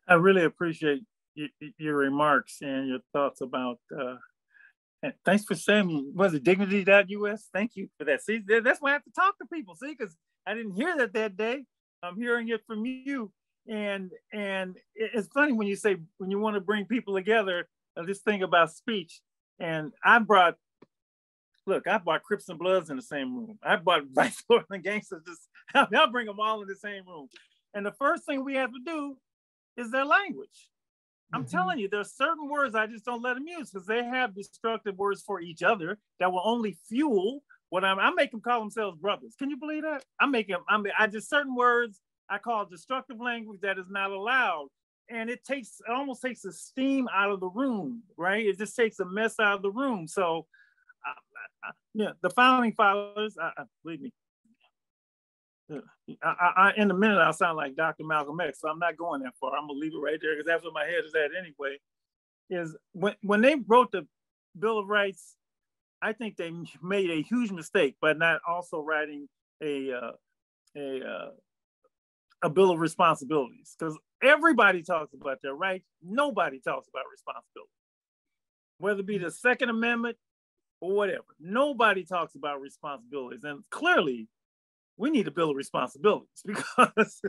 I really appreciate your remarks and your thoughts about, and thanks for saying, was it dignity.us? Thank you for that. See, that's why I have to talk to people, see, because I didn't hear that day. I'm hearing it from you. And it's funny when you say, when you want to bring people together, this thing about speech. And I brought Crips and Bloods in the same room. I brought Vice Lords and Gangsters. I'll bring them all in the same room. And the first thing we have to do is their language. I'm telling you, there's certain words I just don't let them use because they have destructive words for each other that will only fuel what I make them call themselves brothers. Can you believe that? I just certain words I call destructive language that is not allowed. And it almost takes the steam out of the room, right? It just takes a mess out of the room. So the founding fathers, believe me, in a minute I'll sound like Dr. Malcolm X, so I'm not going that far. I'm gonna leave it right there because that's what my head is at anyway. Is when they wrote the Bill of Rights, I think they made a huge mistake by not also writing a Bill of Responsibilities, because everybody talks about their rights. Nobody talks about responsibility, whether it be the Second Amendment or whatever. Nobody talks about responsibilities, and clearly we need a Bill of Responsibilities because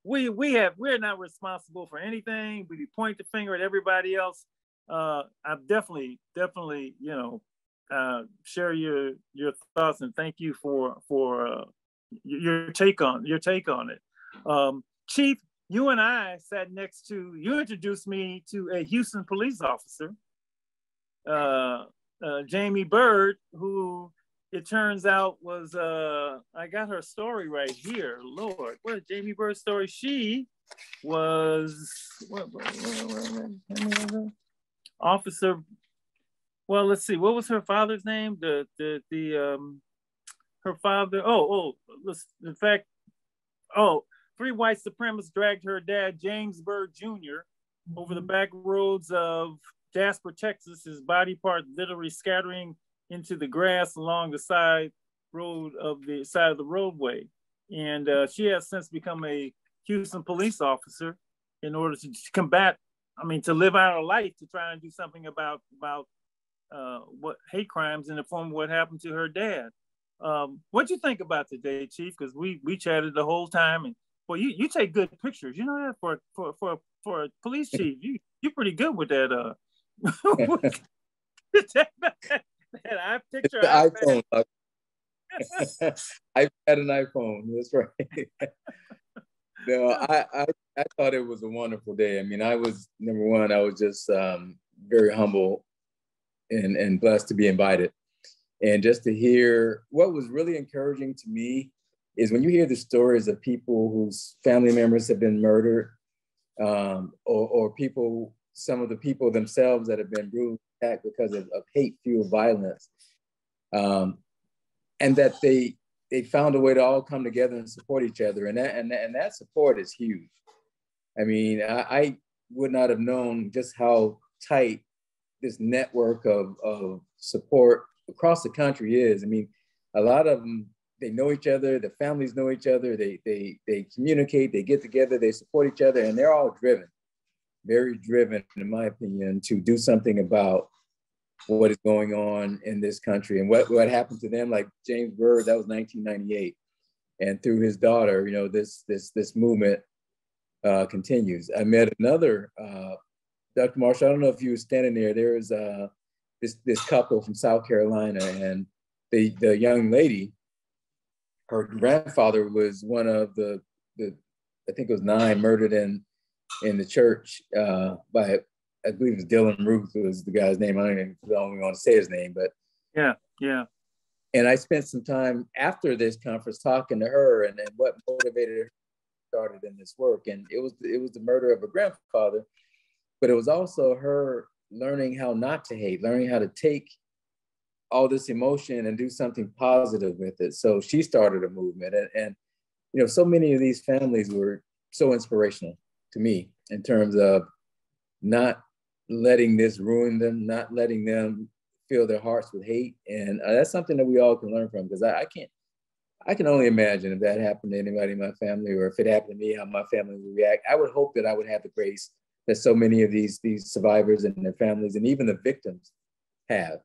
we're not responsible for anything. We point the finger at everybody else. I've definitely, share your thoughts, and thank you for your take on it. Chief, you and I sat next to, you introduced me to a Houston police officer, Jamie Bird, who it turns out was, I got her story right here. Lord, what is Jamie Bird's story? She was, officer, well, let's see, what was her father's name? Her father, in fact, three white supremacists dragged her dad, James Bird Jr., over the back roads of Jasper, Texas, his body part literally scattering into the grass along the side of the roadway. And she has since become a Houston police officer in order to combat, to live out her life, to try and do something about what hate crimes in the form of what happened to her dad. What'd you think about today, Chief? Because we chatted the whole time, and well, you take good pictures. You know that for a police chief, you're pretty good with that. That I picture. iPhone. I had an iPhone. That's right. No, I thought it was a wonderful day. I was, number one, I was just very humble and blessed to be invited. And just to hear, what was really encouraging to me is when you hear the stories of people whose family members have been murdered, or people, some of the people themselves that have been brutally attacked because of hate-fueled violence, and that they found a way to all come together and support each other, and that support is huge. I would not have known just how tight this network of support across the country is. A lot of them, they know each other, the families know each other, they communicate, they get together, they support each other, and they're all driven, very driven, in my opinion, to do something about what is going on in this country and what happened to them. Like James Bird, that was 1998. And through his daughter, this movement continues. I met another, Dr. Marshall, I don't know if you were standing there, there was this couple from South Carolina, and the young lady, her grandfather was one of the I think it was 9 murdered in the church by I believe it's Dylan Ruth was the guy's name. I don't even want to say his name, but yeah. And I spent some time after this conference talking to her, and what motivated her started in this work. And it was the murder of a grandfather, but it was also her learning how not to hate, learning how to take all this emotion and do something positive with it. So she started a movement, and so many of these families were so inspirational to me in terms of not letting this ruin them, not letting them fill their hearts with hate. And that's something that we all can learn from, because I can only imagine if that happened to anybody in my family, or if it happened to me, how my family would react. I would hope that I would have the grace that so many of these survivors and their families and even the victims have.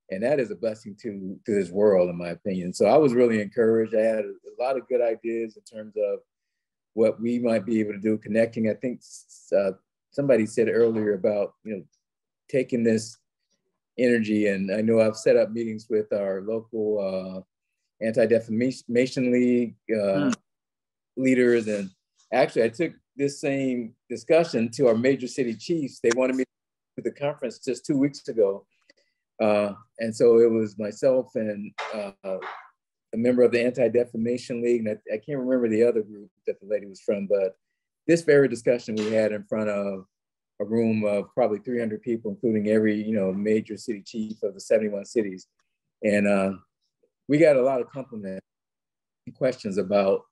And that is a blessing to this world, in my opinion. So I was really encouraged. I had a lot of good ideas in terms of what we might be able to do, connecting. I think somebody said earlier about, taking this energy, and I know I've set up meetings with our local Anti-Defamation League leaders. And actually, I took this same discussion to our major city chiefs. They wanted me to the conference just 2 weeks ago. And so it was myself and a member of the Anti-Defamation League, and I can't remember the other group that the lady was from, but this very discussion we had in front of a room of probably 300 people, including every, major city chief of the 71 cities. And we got a lot of compliments and questions about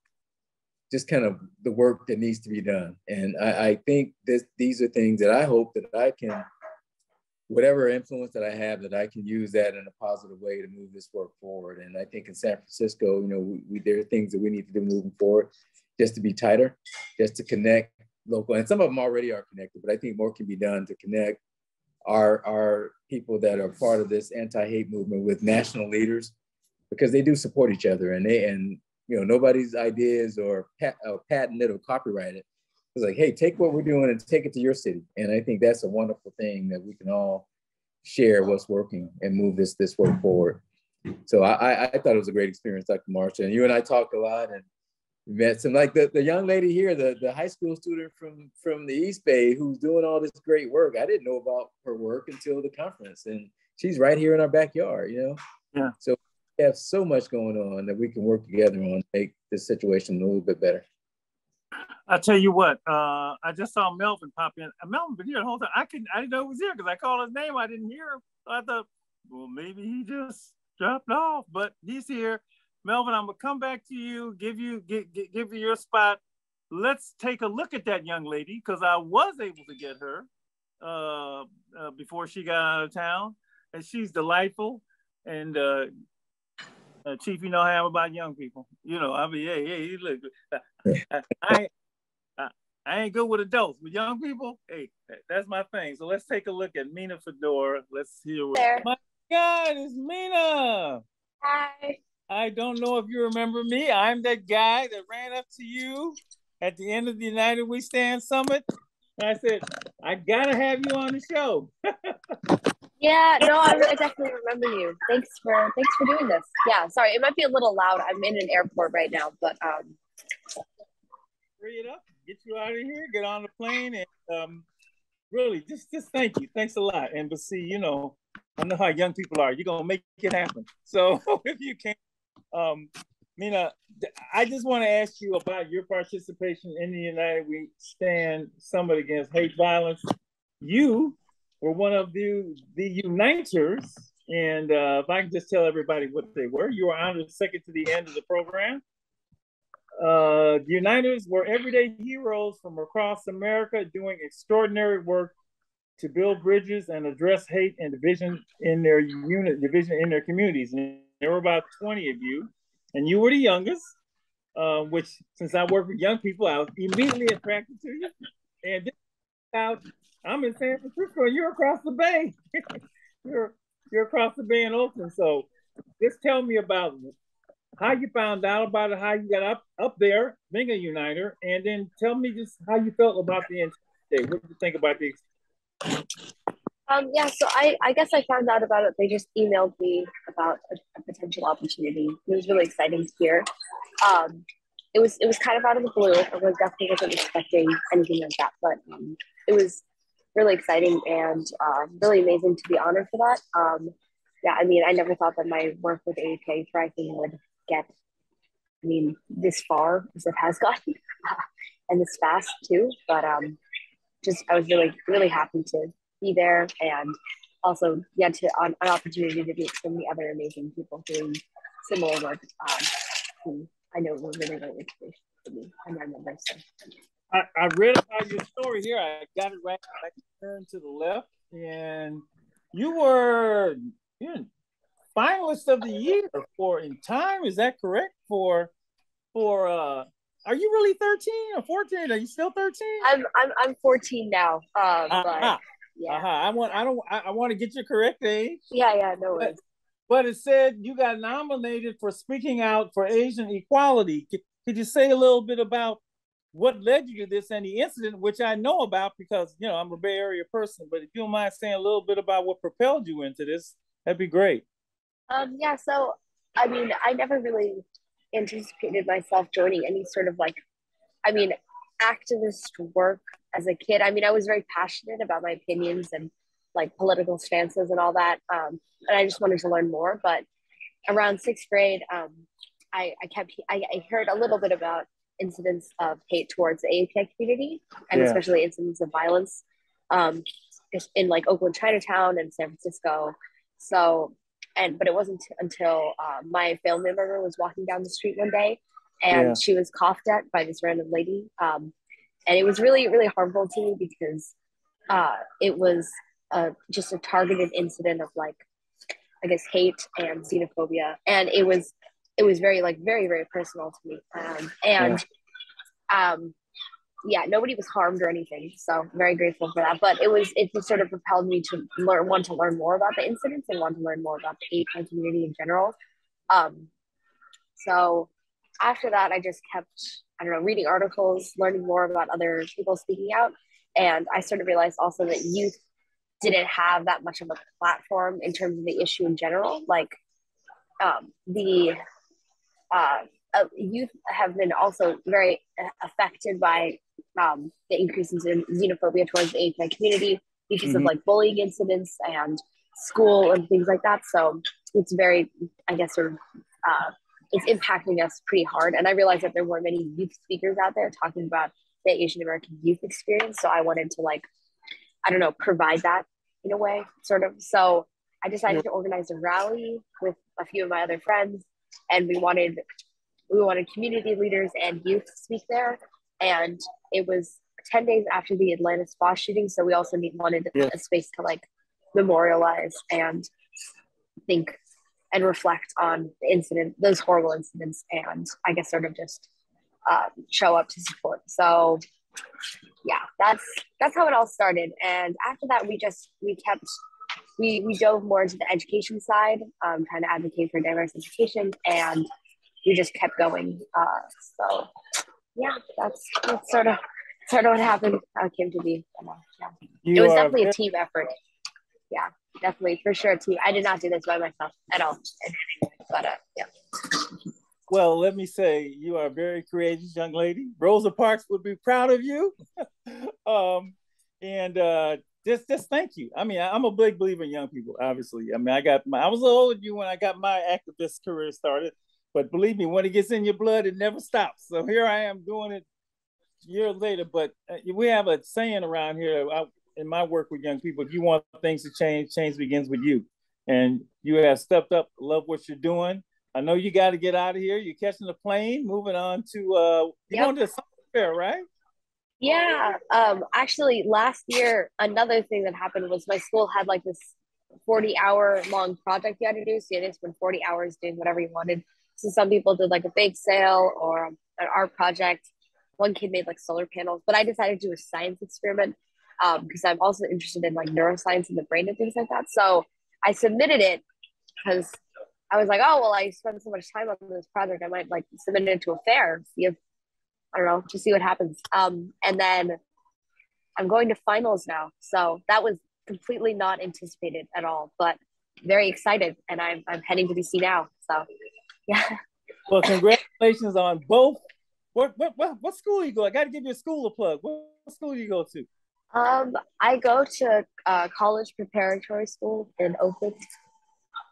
just kind of the work that needs to be done. And I think these are things that I hope that I can, whatever influence that I have, that I can use that in a positive way to move this work forward. And I think in San Francisco, there are things that we need to do moving forward, just to be tighter, just to connect local. And some of them already are connected, but I think more can be done to connect our people that are part of this anti-hate movement with national leaders, because they do support each other, and nobody's ideas or patented or copyrighted. It's like, hey, take what we're doing and take it to your city. And I think that's a wonderful thing, that we can all share what's working and move this work forward. So I thought it was a great experience, Dr. Marcia. And you and I talked a lot, and we met some, like the young lady here, the high school student from the East Bay who's doing all this great work. I didn't know about her work until the conference, and she's right here in our backyard, Yeah. So we have so much going on that we can work together on to make this situation a little bit better. I tell you what, I just saw Melvin pop in. Melvin been here the whole time. I didn't know he was here because I called his name. I didn't hear him. So I thought, well, maybe he just dropped off, but he's here. Melvin, I'm gonna come back to you, give you your spot. Let's take a look at that young lady, because I was able to get her before she got out of town, and she's delightful. And Chief, how I am about young people. Hey, look, I ain't good with adults, but young people, hey, that's my thing. So let's take a look at Mina Fedor. Let's hear what. My God, it's Mina. Hi. I don't know if you remember me. I'm that guy that ran up to you at the end of the United We Stand Summit. And I said, I gotta have you on the show. Yeah, no, I definitely remember you. Thanks for doing this. Yeah, sorry, it might be a little loud. I'm in an airport right now, but Hurry it up, get you out of here, get on the plane, and really just thank you. Thanks a lot. And but see, I know how young people are. You're gonna make it happen. So if you can, Mina, I just want to ask you about your participation in the United We Stand Summit Against Hate Violence. You were one of the uniters, and if I can just tell everybody what they were, you were honored second to the end of the program. The uniters were everyday heroes from across America doing extraordinary work to build bridges and address hate and division in their communities. And there were about 20 of you, and you were the youngest, which, since I work with young people, I was immediately attracted to you. And I'm in San Francisco, and you're across the bay. you're across the bay in Oakland. So just tell me about how you found out about it, how you got up there, being a uniter, and then tell me just how you felt about the day. What did you think about the experience? Yeah, so I guess I found out about it. They just emailed me about a potential opportunity. It was really exciting to hear. It was kind of out of the blue. I definitely wasn't expecting anything like that, but it was really exciting and really amazing to be honored for that. Yeah, I mean, I never thought that my work with AAPI Thriving would get, I mean, this far as it has gotten, and this fast too. But just I was really, really happy to be there, and also to an opportunity to meet so many other amazing people doing similar work, who I know were really, really inspirational for me and my members. So. I read about your story here. I got it right. I can turn to the left, and you're finalist of the year for In Time. Is that correct? For are you really 13 or 14? Are you still 13? I'm 14 now. But yeah. I want to get your correct age. Yeah, no worries. But it said you got nominated for speaking out for Asian equality. Could you say a little bit about what led you to this and the incident, which I know about because, I'm a Bay Area person, but if you don't mind saying a little bit about what propelled you into this, that'd be great. So, I mean, I never really anticipated myself joining any sort of activist work as a kid. I mean, I was very passionate about my opinions and political stances and all that. And I just wanted to learn more. But around sixth grade, I heard a little bit about incidents of hate towards the AAPI community, and especially incidents of violence in Oakland, Chinatown, and San Francisco. So, but it wasn't until my family member was walking down the street one day, and she was coughed at by this random lady, and it was really, really harmful to me because it was just a targeted incident of hate and xenophobia, and it was very very, very personal to me, nobody was harmed or anything, so very grateful for that. But it just sort of propelled me to want to learn more about the incidents and want to learn more about the AAPI community in general. So after that, I just kept reading articles, learning more about other people speaking out, and I sort of realized also that youth didn't have that much of a platform in terms of the issue in general. Youth have been also very affected by the increases in xenophobia towards the AAPI community because of bullying incidents and school and things like that. So it's very, it's impacting us pretty hard. And I realized that there weren't many youth speakers out there talking about the Asian American youth experience. So I wanted to provide that in a way, sort of. So I decided to organize a rally with a few of my other friends, and we wanted community leaders and youth to speak there. And it was 10 days after the Atlanta spa shooting, so we also wanted a space to memorialize and think and reflect on the incident, those horrible incidents, and sort of just show up to support. So that's how it all started. And after that, we dove more into the education side, trying to advocate for diverse education, and we just kept going. So that's sort of what happened, how it came to be. It was definitely a team effort. Yeah, definitely, for sure, a team. I did not do this by myself at all. But Well, let me say, you are a very courageous young lady. Rosa Parks would be proud of you. Just thank you. I mean, I'm a big believer in young people, obviously. I mean, I was a little older than you when I got my activist career started, but believe me, when it gets in your blood, it never stops. So here I am doing it years later, but we have a saying around here in my work with young people: if you want things to change, change begins with you. And you have stepped up, love what you're doing. I know you got to get out of here. You're catching a plane, moving on to, you're going to the summer fair, right? Yeah. Actually, last year, another thing that happened was my school had this 40-hour long project you had to do. So you had to spend 40 hours doing whatever you wanted. So some people did a bake sale or an art project. One kid made solar panels, but I decided to do a science experiment because I'm also interested in neuroscience and the brain and things like that. So I submitted it because I was like, oh, well, I spent so much time on this project, I might submit it to a fair, see if, I don't know, just see what happens. And then I'm going to finals now. So that was completely not anticipated at all, but very excited. And I'm heading to DC now. So yeah. Well, congratulations on both. What school you go? I got to give you a school a plug. What school you go to? I go to college preparatory school in Oakland.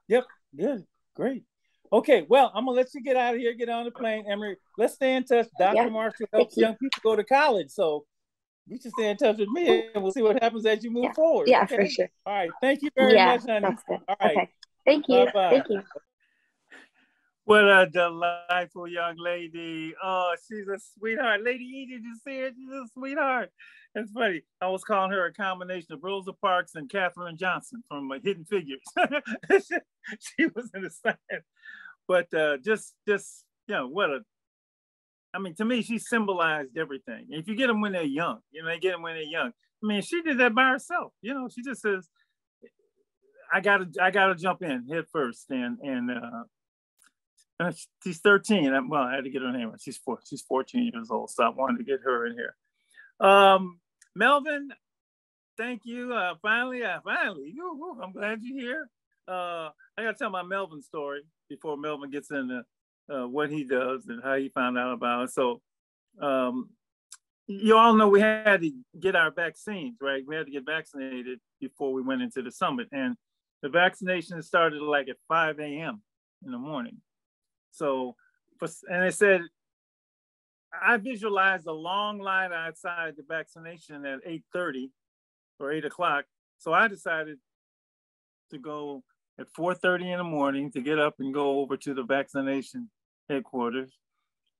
Yep, good, great. Okay, well, I'm gonna let you get out of here, get on the plane, Emery. Let's stay in touch. Dr. Marshall helps young people go to college, so you should stay in touch with me, and we'll see what happens as you move forward. Yeah, okay? for sure. All right, thank you very much, honey. That's good. All right, okay, thank you. Bye-bye. Thank you. What a delightful young lady. Oh, she's a sweetheart. Lady E, did you see her? She's a sweetheart. It's funny. I was calling her a combination of Rosa Parks and Katherine Johnson from Hidden Figures. She was in the same. But just what a, I mean, to me, she symbolized everything. If you get them when they're young, they get them when they're young. I mean, she did that by herself. She just says, I gotta jump in head first. And she's 13. Well, I had to get her name right. She's 14 years old, so I wanted to get her in here. Melvin, thank you. Finally, I'm glad you're here. I gotta tell my Melvin story before Melvin gets into what he does and how he found out about it. So, you all know we had to get our vaccines, right? We had to get vaccinated before we went into the summit, and the vaccination started like at 5 a.m. in the morning. So, and they said, I visualized a long line outside the vaccination at 8:30 or 8 o'clock. So I decided to go at 4:30 in the morning to get up and go over to the vaccination headquarters.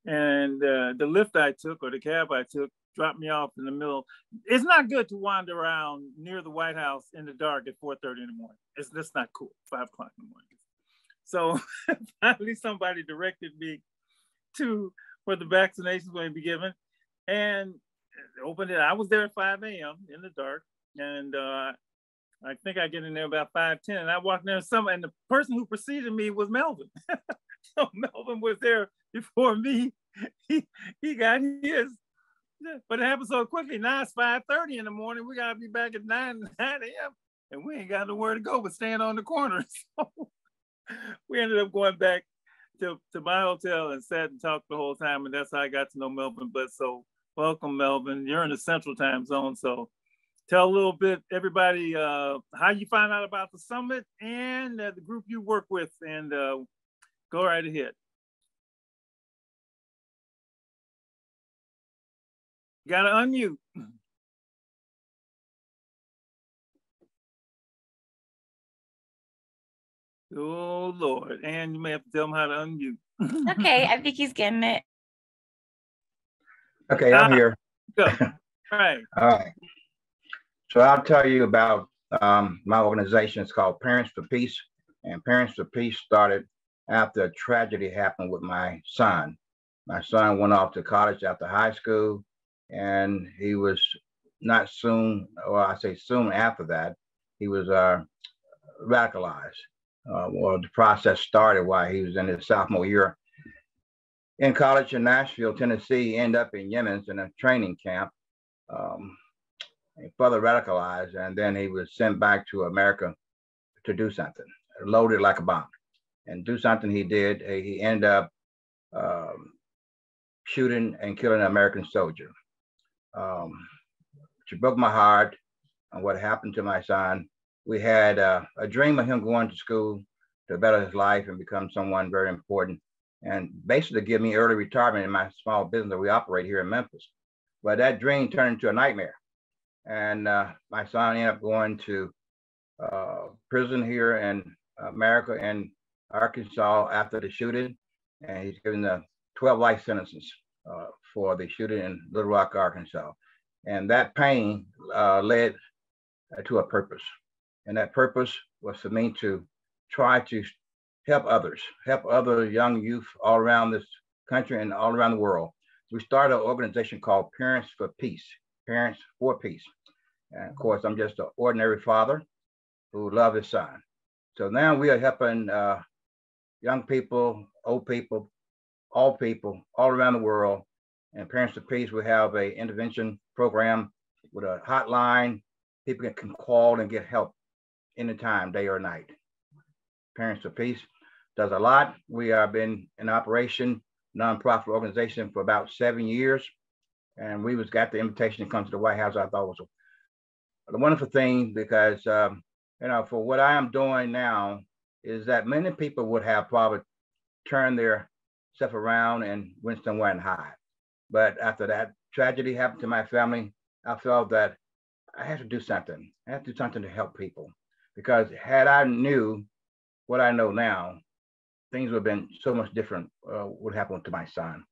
And the lift I took, or the cab I took, dropped me off in the middle. It's not good to wander around near the White House in the dark at 4:30 in the morning. That's not cool, 5 o'clock in the morning. So finally somebody directed me to where the vaccinations were going to be given, and opened it. I was there at 5 a.m. in the dark, and I think I get in there about 5:10, and I walked in there, and the person who preceded me was Melvin. So Melvin was there before me. He got his, but it happened so quickly. Now it's 5:30 in the morning. We got to be back at 9 a.m. and we ain't got nowhere to go but stand on the corner. So we ended up going back to my hotel and sat and talked the whole time, and that's how I got to know Melvin. But so welcome, Melvin. You're in the Central Time Zone, so tell a little bit, everybody, how you find out about the summit and the group you work with, and go right ahead. You gotta unmute. Oh, Lord. And you may have to tell him how to unmute. Okay, I think he's getting it. Okay, I'm here. Go. All right. All right. So I'll tell you about my organization. It's called Parents for Peace. And Parents for Peace started after a tragedy happened with my son. My son went off to college after high school, and he was not soon, or I say soon after that, he was radicalized. Well, the process started while he was in his sophomore year in college in Nashville, Tennessee. He ended up in Yemen in a training camp, further radicalized, and then he was sent back to America to do something, loaded like a bomb. And do something he did, he ended up shooting and killing an American soldier. Which broke my heart on what happened to my son. We had a dream of him going to school to better his life and become someone very important, and basically give me early retirement in my small business that we operate here in Memphis. But that dream turned into a nightmare. And my son ended up going to prison here in America in Arkansas after the shooting. And he's given 12 life sentences for the shooting in Little Rock, Arkansas. And that pain led to a purpose. And that purpose was for me to try to help others, help other young youth all around this country and all around the world. We started an organization called Parents for Peace, Parents for Peace. And of course, I'm just an ordinary father who loves his son. So now we are helping young people, old people, all around the world. And Parents for Peace, we have an intervention program with a hotline. People can call and get help anytime, day or night. Parents for Peace does a lot. We have been in operation, nonprofit organization for about 7 years. And we got the invitation to come to the White House. I thought was the wonderful thing, because for what I am doing now is that many people would have probably turned their stuff around and went somewhere and hide. But after that tragedy happened to my family, I felt that I had to do something. I had to do something to help people, because had I knew what I know now, things would have been so much different. What happened to my son?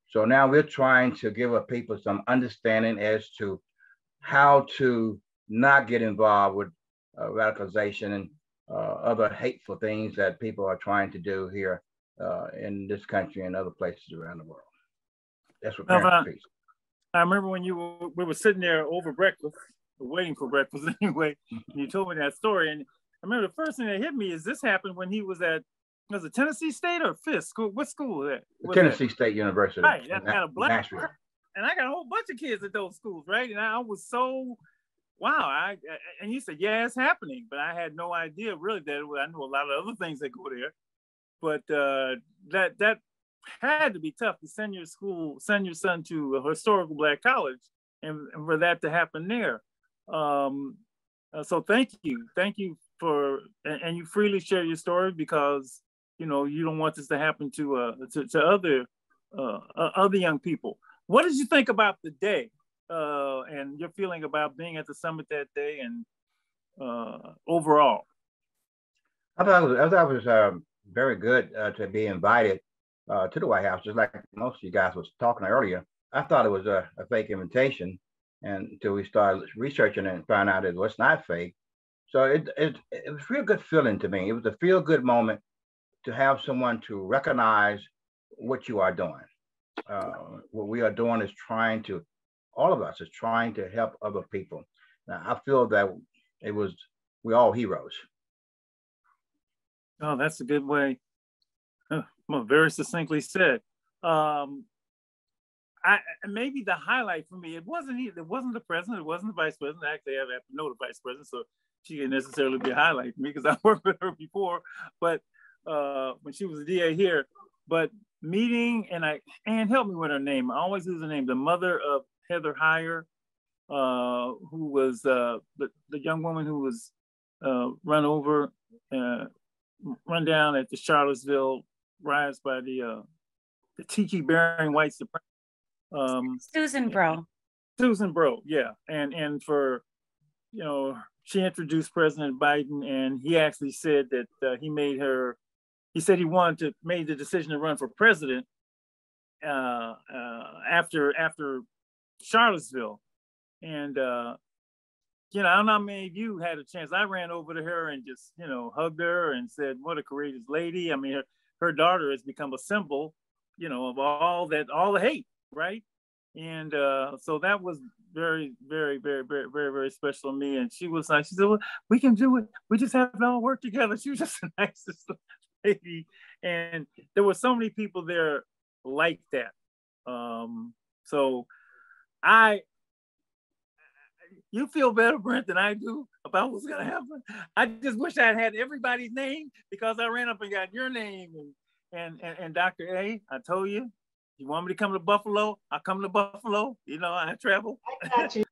So now we're trying to give our people some understanding as to how to not get involved with radicalization and other hateful things that people are trying to do here in this country and other places around the world. That's what parents peace. I remember when we were sitting there over breakfast, waiting for breakfast anyway, and you told me that story. And I remember the first thing that hit me is this happened when he was it Tennessee State or Fisk? School? What school was that? Tennessee State University. Right. I got a black, and I got a whole bunch of kids at those schools, right? And I was so, wow. And you said, yeah, it's happening. But I had no idea really that I knew a lot of other things that go there. But that had to be tough to send your son to a historical black college and for that to happen there. So thank you for, and you freely share your story, because you don't want this to happen to other young people. What did you think about the day and your feeling about being at the summit that day and overall? I thought it was very good to be invited to the White House, just like most of you guys was talking earlier. I thought it was a fake invitation, and until we started researching it and found out it was not fake. So it was a real good feeling to me. It was a feel good moment to have someone to recognize what you are doing. What we are doing is all of us is trying to help other people. Now, I feel that we're all heroes. Oh, that's a good way. Very succinctly said. Maybe the highlight for me, it wasn't the president, it wasn't the vice president. Actually, I have to know the vice president, so she didn't necessarily be a highlight for me because I worked with her before. But when she was a DA here, but meeting and help me with her name. I always lose her name. The mother of Heather Heyer, who was the young woman who was run down at the Charlottesville riots by the tiki bearing white supremacists. Susan Bro. Susan Bro, yeah, and for she introduced President Biden, and he actually said that he said he made the decision to run for president after Charlottesville, and I don't know how many of you had a chance. I ran over to her and just hugged her and said, "What a courageous lady." I mean, her daughter has become a symbol, of all the hate, right? And so that was very, very, very, very, very, very special to me. And she said, "Well, we can do it. We just have to all work together." She was just the nicest lady. And there were so many people there like that. So you feel better, Brent, than I do about what's gonna happen. I just wish I had everybody's name, because I ran up and got your name and Dr. A. I told you. You want me to come to Buffalo? I'll come to Buffalo. I travel. I got you.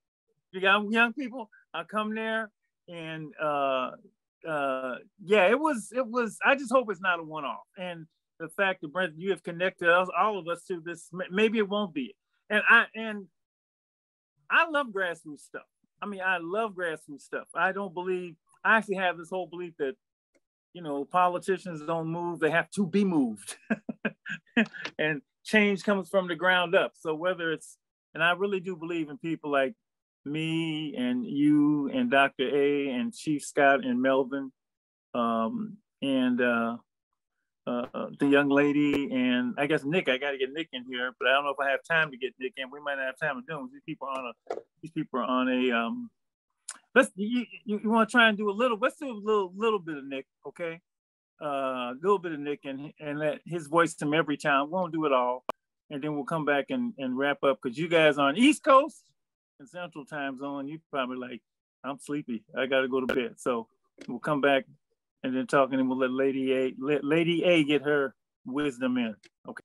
You got young people, I'll come there. And yeah, it was, I just hope it's not a one-off. And the fact that, Brent, you have connected all of us to this, maybe it won't be. And I love grassroots stuff. I mean, I love grassroots stuff. I actually have this whole belief that, politicians don't move, they have to be moved. And change comes from the ground up. So and I really do believe in people like me and you and Dr. A and Chief Scott and Melvin, and the young lady, and I guess Nick. I got to get Nick in here, but I don't know if I have time to get Nick in. We might not have time to do them. These people are on a you want to try and do let's do a little bit of Nick, okay? A little bit of Nick and let his voice come every time. We won't do it all, and then we'll come back and wrap up, because you guys are on East Coast and Central Time Zone. You probably like, I'm sleepy, I got to go to bed. So we'll come back and then talk, and then we'll let Lady A get her wisdom in. Okay,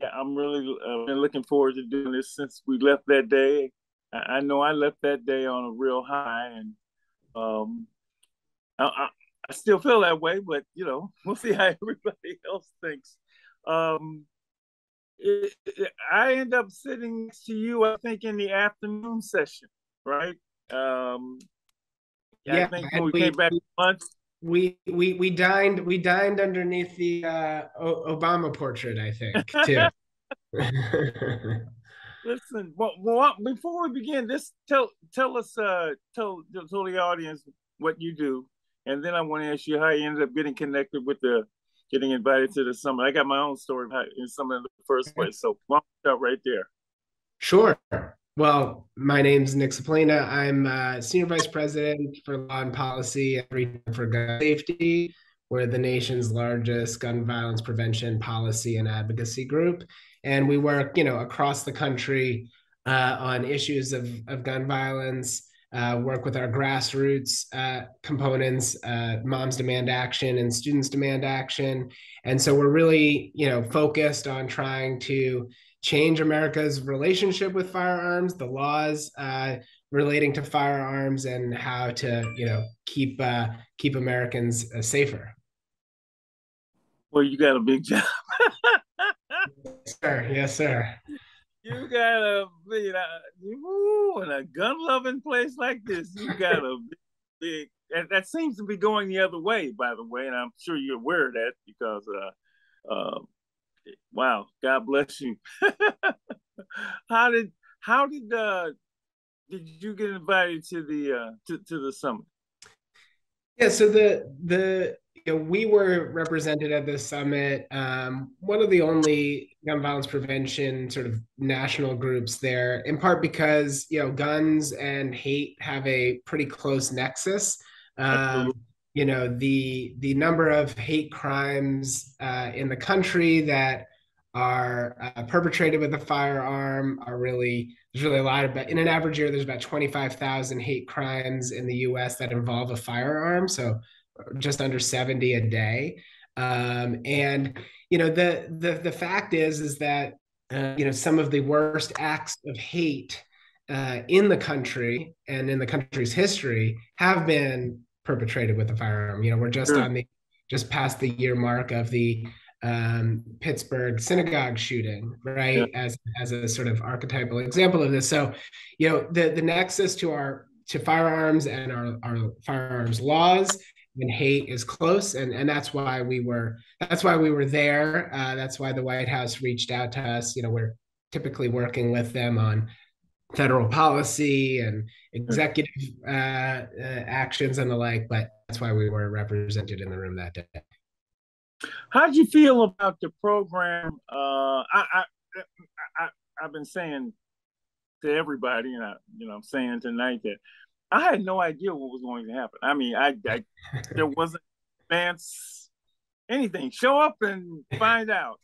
yeah, I'm really been looking forward to doing this since we left that day. I know I left that day on a real high, and Um, I still feel that way, but we'll see how everybody else thinks. I end up sitting next to you, I think, in the afternoon session, right? I think when we came back from lunch. We dined underneath the Obama portrait, I think, too. Listen, well, before we begin, just tell the audience what you do, and then I want to ask you how you ended up getting connected with getting invited to the summit. I got my own story in summit in the first place, so why don't we start right there? Sure. Well, my name's Nick Suplina. I'm Senior Vice President for Law and Policy for Gun Safety. We're the nation's largest gun violence prevention policy and advocacy group. And we work, across the country on issues of gun violence, work with our grassroots components, Moms Demand Action and Students Demand Action. And so we're really, focused on trying to change America's relationship with firearms, the laws relating to firearms, and how to, keep Americans safer. Well, you got a big job. Yes, sir. You got in a gun-loving place like this, you got a big, that seems to be going the other way, by the way, and I'm sure you're aware of that because, wow, God bless you. How did you get invited to the summit? Yeah, so we were represented at this summit, one of the only gun violence prevention sort of national groups there, in part because, guns and hate have a pretty close nexus. The number of hate crimes in the country that are perpetrated with a firearm there's really a lot of, in an average year, there's about 25,000 hate crimes in the US that involve a firearm. So just under 70 a day. The fact is that, some of the worst acts of hate in the country and in the country's history have been perpetrated with a firearm. We're just past the year mark of the Pittsburgh synagogue shooting, right? Yeah. As a sort of archetypal example of this. So, the nexus to firearms and our firearms laws and hate is close, and that's why we were there. That's why the White House reached out to us. We're typically working with them on federal policy and executive actions and the like, but that's why we were represented in the room that day. How'd you feel about the program? I've been saying to everybody, and I'm saying tonight that I had no idea what was going to happen. I mean, there wasn't advance anything. Show up and find out.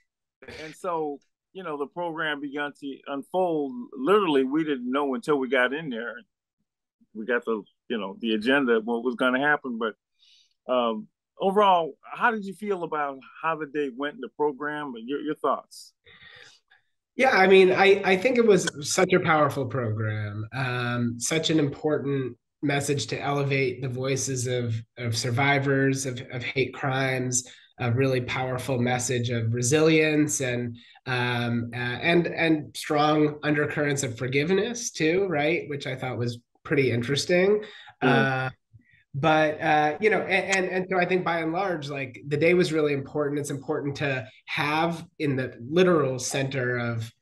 And so, the program began to unfold. Literally, we didn't know until we got in there. We got the agenda of what was going to happen. But overall, how did you feel about how the day went in the program? And your thoughts? Yeah, I mean, I think it was such a powerful program, such an important message to elevate the voices of survivors of hate crimes, a really powerful message of resilience and strong undercurrents of forgiveness too, right? Which I thought was pretty interesting. And so I think by and large, like, the day was really important. It's important to have in the literal center of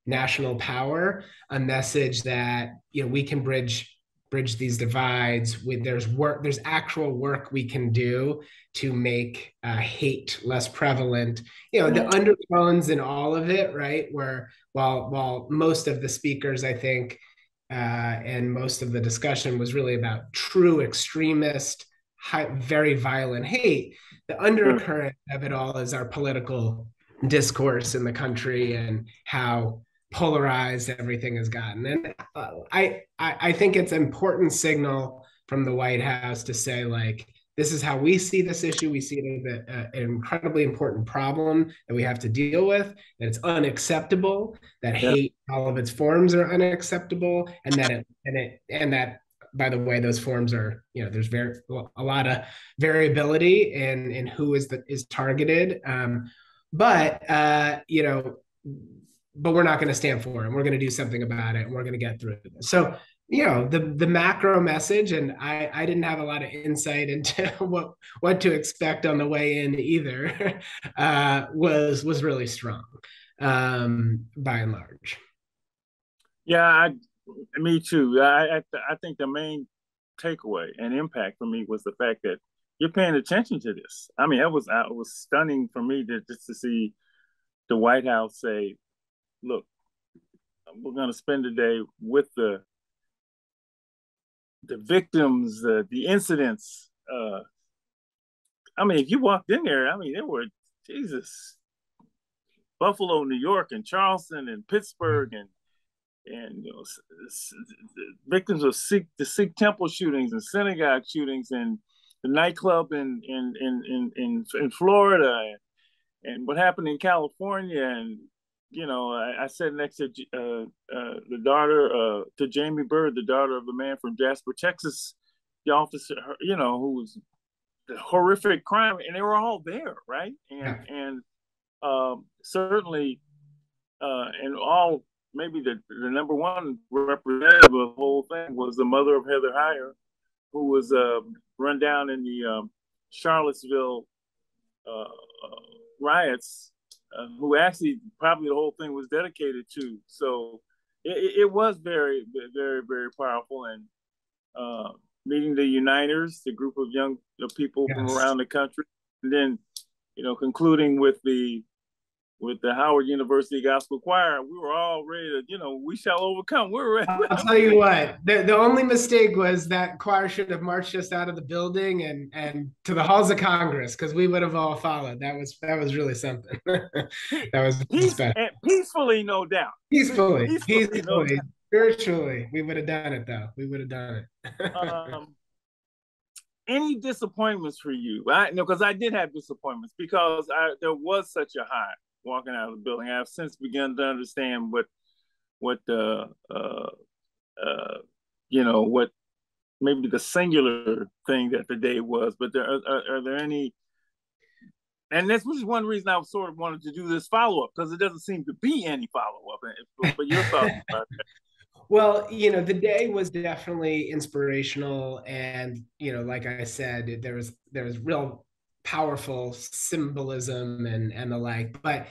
national power a message that, we can bridge these divides. There's actual work we can do to make hate less prevalent. The undertones in all of it, right? Where while most of the speakers, I think, and most of the discussion was really about true extremist, very violent hate, the undercurrent of it all is our political discourse in the country and how polarized everything has gotten. And I think it's an important signal from the White House to say, like, this is how we see this issue. We see it as an incredibly important problem that we have to deal with, that it's unacceptable, that hate, all of its forms are unacceptable, and that by the way, those forms are, there's a lot of variability in who is targeted. But we're not going to stand for it. We're going to do something about it. And we're going to get through this. So, the macro message, and I didn't have a lot of insight into what to expect on the way in either, was really strong, by and large. Yeah, me too. I think the main takeaway and impact for me was the fact that you're paying attention to this. I mean, it was stunning for me just to see the White House say, "Look, we're going to spend the day with the victims, the incidents." I mean, if you walked in there, I mean, there were Buffalo, New York, and Charleston, and Pittsburgh, and victims of the Sikh temple shootings and synagogue shootings, and the nightclub in Florida, and what happened in California. And I sat next to the daughter to Jamie Byrd, the daughter of the man from Jasper, Texas, the officer, who was the horrific crime, and they were all there, right? And certainly, and all. Maybe the number one representative of the whole thing was the mother of Heather Heyer, who was run down in the Charlottesville riots, who actually probably the whole thing was dedicated to. So it was very, very, very powerful. And meeting the Uniters, the group of young people from around the country, and then concluding with the Howard University Gospel Choir, we were all ready to, we shall overcome. We're ready. I'll tell you what, the only mistake was that choir should have marched us out of the building and to the halls of Congress, because we would have all followed. That was really something. That was special. Peacefully, no doubt. Peacefully. No doubt. Spiritually, we would have done it, though. We would have done it. Any disappointments for you? Because I did have disappointments, because there was such a high walking out of the building. I've since begun to understand what maybe the singular thing that the day was. But are there any? And this was one reason I sort of wanted to do this follow up, because it doesn't seem to be any follow up. But your thoughts about that? Well, the day was definitely inspirational, and like I said, there was real powerful symbolism and the like. But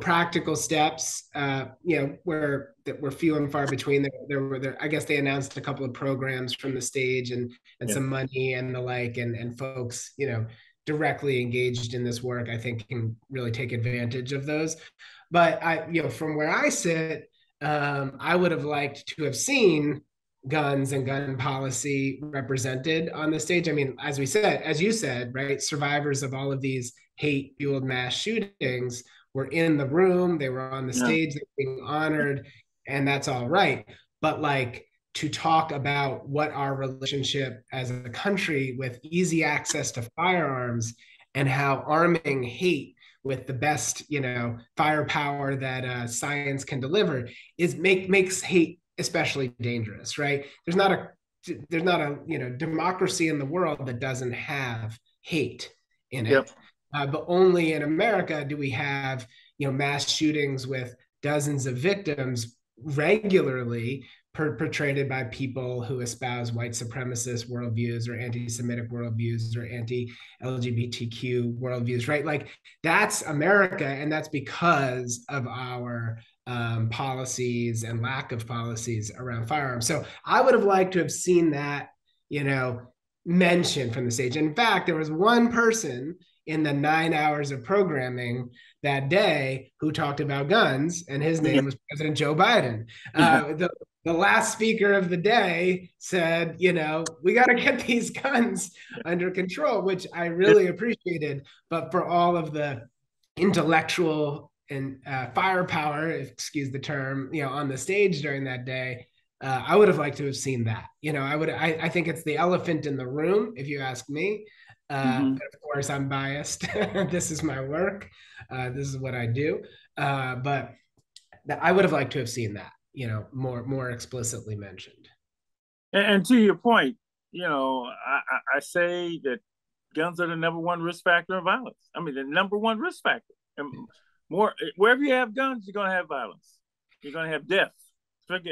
practical steps, were few and far between. There I guess they announced a couple of programs from the stage and some money and the like, and folks directly engaged in this work, I think, can really take advantage of those. But from where I sit, I would have liked to have seen guns and gun policy represented on the stage. I mean, as you said, right, survivors of all of these hate-fueled mass shootings were in the room, they were on the stage, they were being honored, and that's all right. But to talk about what our relationship as a country with easy access to firearms and how arming hate with the best, firepower that science can deliver makes hate especially dangerous, right? There's not a democracy in the world that doesn't have hate in it. But only in America do we have mass shootings with dozens of victims regularly perpetrated by people who espouse white supremacist worldviews or anti-Semitic worldviews or anti-LGBTQ worldviews, right? That's America, and that's because of our policies and lack of policies around firearms. So I would have liked to have seen that, mentioned from the stage. In fact, there was one person in the 9 hours of programming that day who talked about guns, and his name was President Joe Biden. The last speaker of the day said, we got to get these guns under control, which I really appreciated. But for all of the intellectual and firepower, excuse the term, on the stage during that day, I would have liked to have seen that. I think it's the elephant in the room, if you ask me. But of course, I'm biased. This is my work. This is what I do. But I would have liked to have seen that, more explicitly mentioned. And to your point, I say that guns are the number one risk factor of violence. I mean, the number one risk factor. And more, wherever you have guns, you're going to have violence. You're going to have death.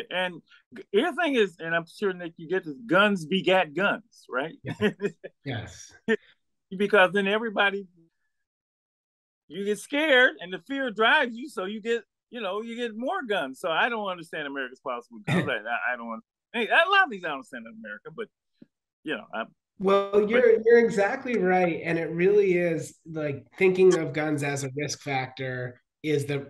And the other thing is, and I'm sure, Nick, you get this, guns begat guns, right? Yes. Because then you get scared and the fear drives you. So you get more guns. So I don't understand America's policy with guns. I don't understand. A lot of things I don't understand in America, but well, you're exactly right. And it really is like thinking of guns as a risk factor is the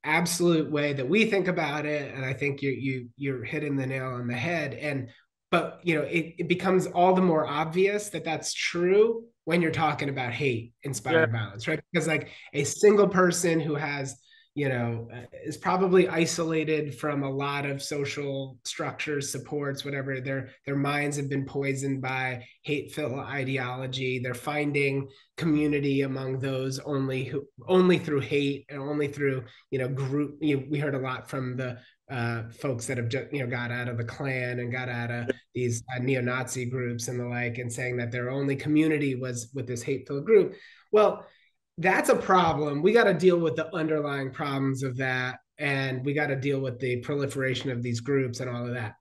absolute way that we think about it. And I think you're hitting the nail on the head. But it becomes all the more obvious that that's true when you're talking about hate inspired violence, right? Because like a single person who has is probably isolated from a lot of social structures, supports, whatever. Their minds have been poisoned by hateful ideology. They're finding community among those only through hate and only through group. We heard a lot from the folks that have just got out of the Klan and got out of these neo-Nazi groups and the like, and saying that their only community was with this hateful group. Well, that's a problem. We got to deal with the underlying problems of that. And we got to deal with the proliferation of these groups and all of that.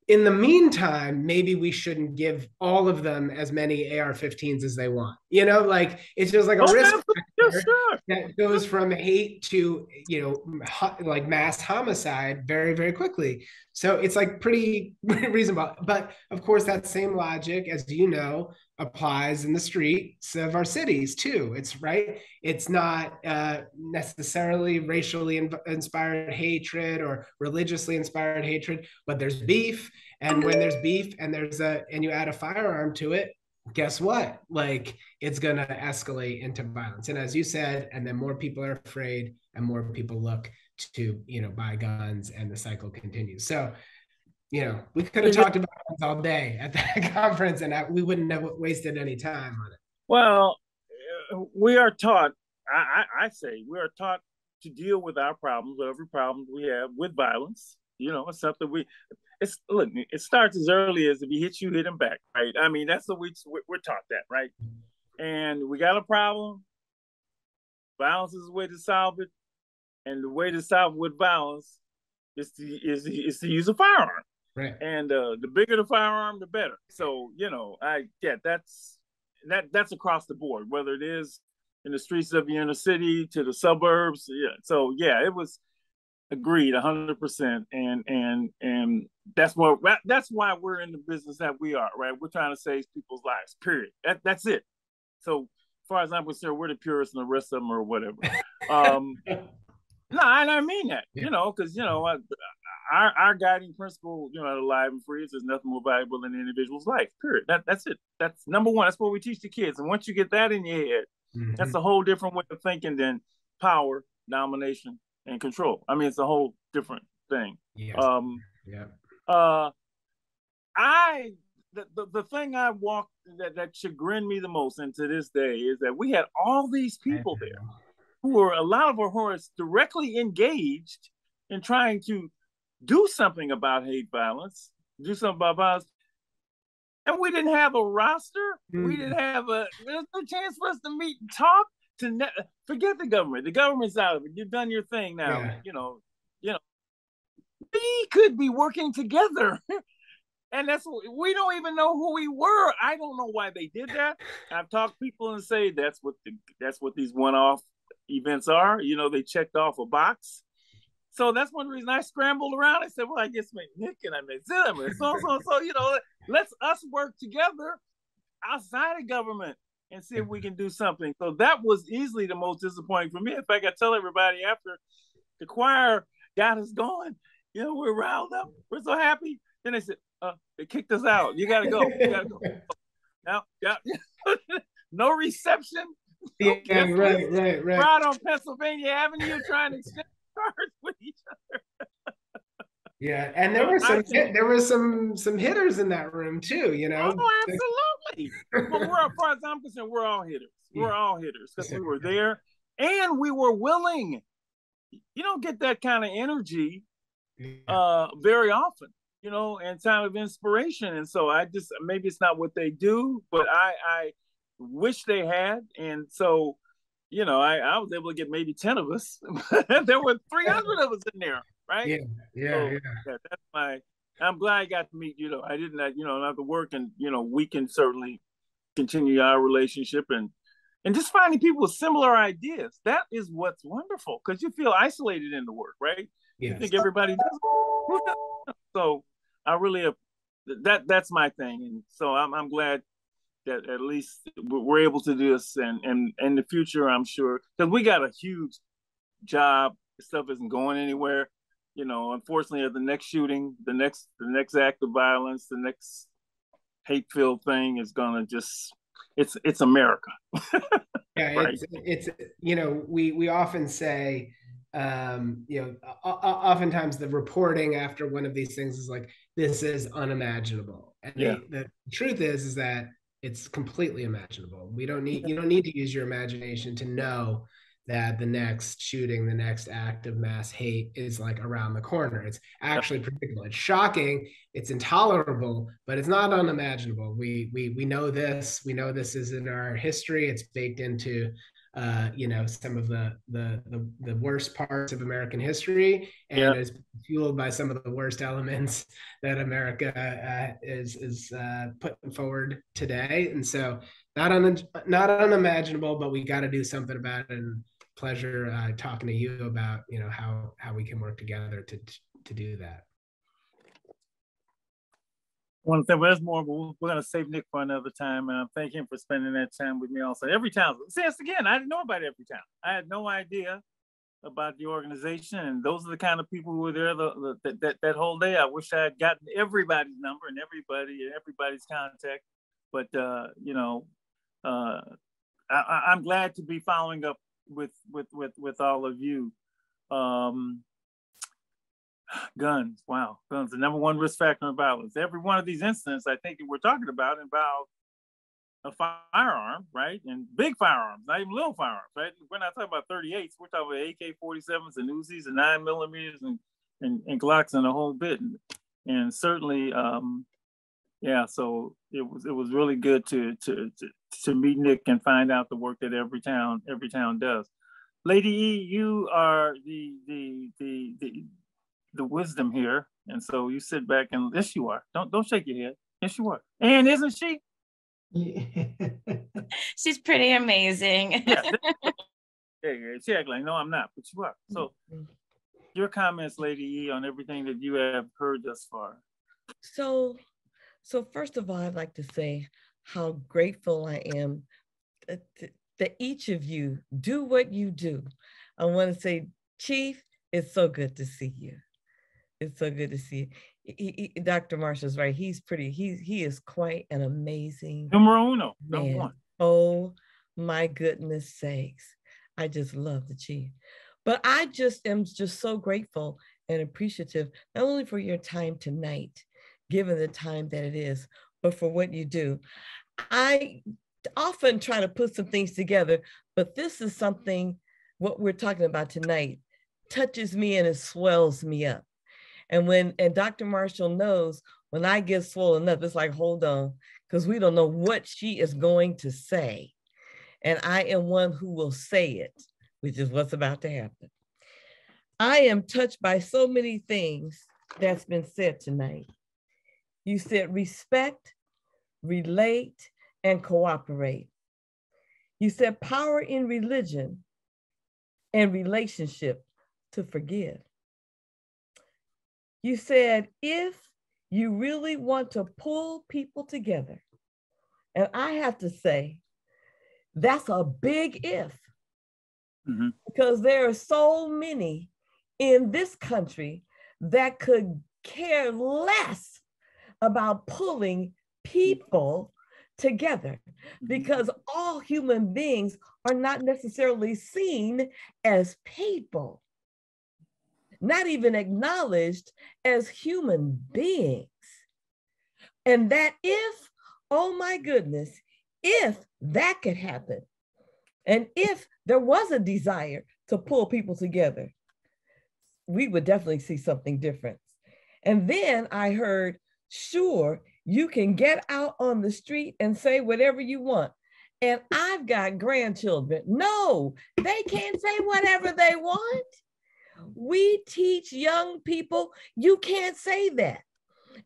In the meantime, maybe we shouldn't give all of them as many AR-15s as they want. Like it's just like a risk factor that goes from hate to, like mass homicide very, very quickly. So it's like pretty reasonable. But of course, that same logic, as applies in the streets of our cities too. It's right. It's not necessarily racially inspired hatred or religiously inspired hatred, but there's beef. And when there's beef and and you add a firearm to it, guess what? Like it's going to escalate into violence. And as you said, and then more people are afraid and more people look to, buy guns and the cycle continues. So, we could have talked about guns all day at that conference and we wouldn't have wasted any time on it. Well, we are taught, I say, we are taught to deal with our problems, every problem we have with violence. It's something it starts as early as if he hits you, hit him back, right? I mean, that's what we're taught that, right? And we got a problem. Violence is the way to solve it. And the way to solve it with violence is to use a firearm. Right. And the bigger the firearm, the better. So, that's across the board, whether it is in the streets of the inner city to the suburbs. Yeah. So, it was agreed 100%. And that's why we're in the business that we are, right? We're trying to save people's lives, period. That's it. So as far as I'm concerned, we're the purists and the rest of them or whatever. No, and I mean that, because, our guiding principle, alive and free, is there's nothing more valuable than the individual's life, period. That's it. That's number one. That's what we teach the kids. And once you get that in your head, that's a whole different way of thinking than power, domination, and control. I mean, it's a whole different thing. Yes. The thing I walked that chagrined me the most, and to this day, is that we had all these people there who were, a lot of them who are directly engaged in trying to do something about hate violence, do something about violence. And we didn't have a roster. We didn't have there's no chance for us to meet and talk. Forget the government. The government's out of it. You've done your thing now. Yeah. We could be working together. And that's what we don't even know who we were. I don't know why they did that. I've talked to people and say that's what these one-off events are. They checked off a box. So that's one reason I scrambled around. I said, well, I guess Nick and I met Zim and so, let's us work together outside of government and see if we can do something. So that was easily the most disappointing for me. In fact, I tell everybody after the choir got us going, we're riled up. We're so happy. Then they said, they kicked us out. You got to go. You got to go. Now, no reception. No right. We're out on Pennsylvania Avenue trying to exchange cards with each other. Yeah, and there were some hitters in that room too. Oh, absolutely. But as far as I'm concerned, we're all hitters. We're all hitters because we were there and we were willing. You don't get that kind of energy very often. and time of inspiration. And so I just, maybe it's not what they do, but I wish they had. And so, I was able to get maybe 10 of us. There were 300 of us in there, right? Yeah. That's I'm glad I got to meet you. I didn't, not to work, and we can certainly continue our relationship and just finding people with similar ideas. That is what's wonderful, because you feel isolated in the work, right? Yes. You think everybody does. So I really that's my thing, and so I'm glad that at least we're able to do this, and in the future, I'm sure, because we got a huge job. Stuff isn't going anywhere. Unfortunately, at the next shooting, the next act of violence, the next hate-filled thing is gonna just, it's America. Yeah, right? it's we often say, oftentimes the reporting after one of these things is like, this is unimaginable, and the truth is that it's completely imaginable. You don't need to use your imagination to know that the next shooting, the next act of mass hate is like around the corner. It's actually predictable. It's shocking. It's intolerable, but it's not unimaginable. We know this. We know this is in our history. It's baked into some of the worst parts of American history, and is fueled by some of the worst elements that America is putting forward today. And so not unimaginable, but we got to do something about it. And pleasure talking to you about how we can work together to do that. One thing, but there's more, but we're going to save Nick for another time. And I thank him for spending that time with me also. Every town, since again, I didn't know about every town. I had no idea about the organization. And those are the kind of people who were there that whole day. I wish I had gotten everybody's number and everybody's contact. But, I'm glad to be following up with all of you. Guns, wow, guns, the number one risk factor in violence. Every one of these incidents, I think we're talking about, involve a firearm, right? And big firearms, not even little firearms, right? We're not talking about 38s, we're talking about AK-47s and Uzis and 9mm and Glocks and a whole bit. And certainly, so it was really good to meet Nick and find out the work that every town does. Lady E, you are the wisdom here, and so you sit back and yes, you are. Don't shake your head. Yes, you are. And isn't she? Yeah. She's pretty amazing. Yeah. She act like, no, I'm not, but you are. So, your comments, Lady E, on everything that you have heard thus far. So first of all, I'd like to say how grateful I am that each of you do what you do. I want to say, Chief, it's so good to see you. It's so good to see you. Dr. Marshall's right. He is quite an amazing numero uno, man. Number one. Oh my goodness sakes. I just love the Chief. But I just am so grateful and appreciative, not only for your time tonight, given the time that it is, but for what you do. I often try to put some things together, but this is something, what we're talking about tonight, touches me and it swells me up. And Dr. Marshall knows when I get swollen up, it's like, hold on, because we don't know what she is going to say. And I am one who will say it, which is what's about to happen. I am touched by so many things that's been said tonight. You said respect, relate, and cooperate. You said power in religion and relationship to forgive. You said, if you really want to pull people together, and I have to say, that's a big if, because there are so many in this country that could care less about pulling people together, because all human beings are not necessarily seen as people, not even acknowledged as human beings. And that if, oh my goodness, if that could happen, and if there was a desire to pull people together, we would definitely see something different. And then I heard, sure, you can get out on the street and say whatever you want. And I've got grandchildren. No, they can't say whatever they want. We teach young people, you can't say that.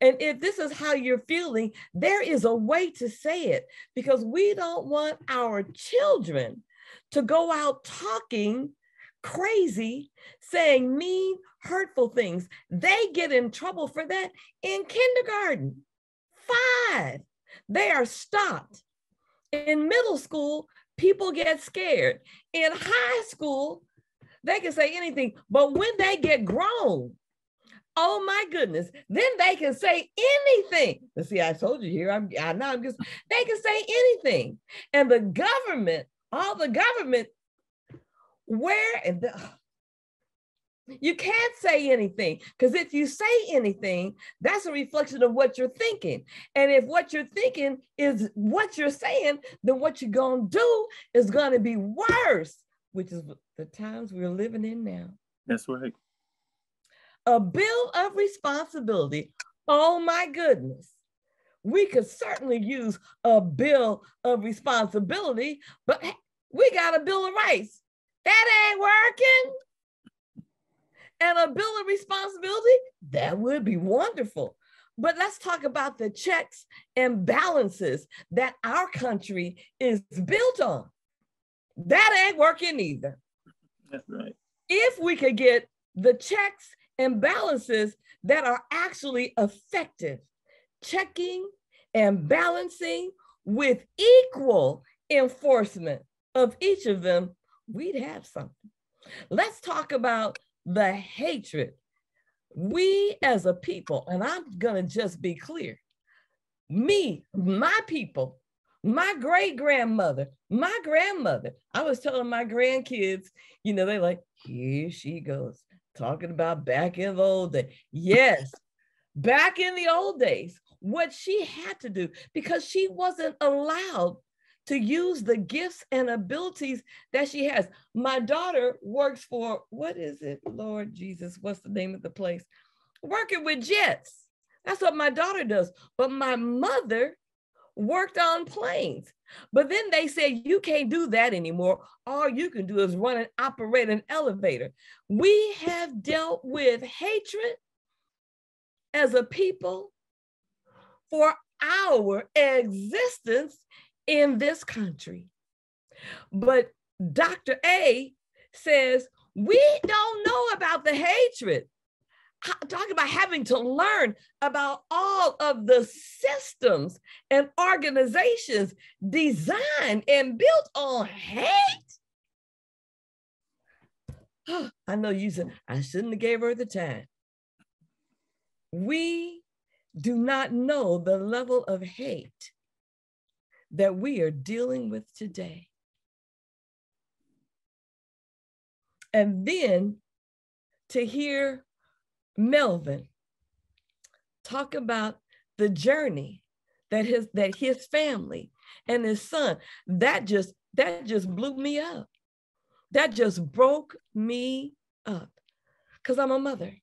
And if this is how you're feeling, there is a way to say it, because we don't want our children to go out talking crazy, saying mean, hurtful things. They get in trouble for that in kindergarten. 5, they are stopped. In middle school, people get scared. In high school, they can say anything, but when they get grown, oh my goodness, then they can say anything. See, I told you here, they can say anything. And the government, all the government, you can't say anything, because if you say anything, that's a reflection of what you're thinking. And if what you're thinking is what you're saying, then what you're going to do is going to be worse, which is the times we're living in now. That's right. A bill of responsibility. Oh my goodness. We could certainly use a bill of responsibility, but we got a bill of rights. That ain't working. And a bill of responsibility, that would be wonderful. But let's talk about the checks and balances that our country is built on. That ain't working either. That's right. If we could get the checks and balances that are actually effective, checking and balancing with equal enforcement of each of them, we'd have something. Let's talk about the hatred. We as a people, and I'm gonna just be clear, me, my people, my great-grandmother, my grandmother, I was telling my grandkids, they're like, here she goes, talking about back in the old days. Yes, back in the old days, what she had to do, because she wasn't allowed to use the gifts and abilities that she has. My daughter works for, what is it, Lord Jesus, what's the name of the place? Working with jets. That's what my daughter does. But my mother worked on planes. But then they said, you can't do that anymore. All you can do is run and operate an elevator. We have dealt with hatred as a people for our existence in this country. But Dr. A says, we don't know about the hatred. Talking about having to learn about all of the systems and organizations designed and built on hate. I know you said, I shouldn't have gave her the time. We do not know the level of hate that we are dealing with today. And then to hear Melvin talk about the journey that his family and his son, that just blew me up. That just broke me up, because I'm a mother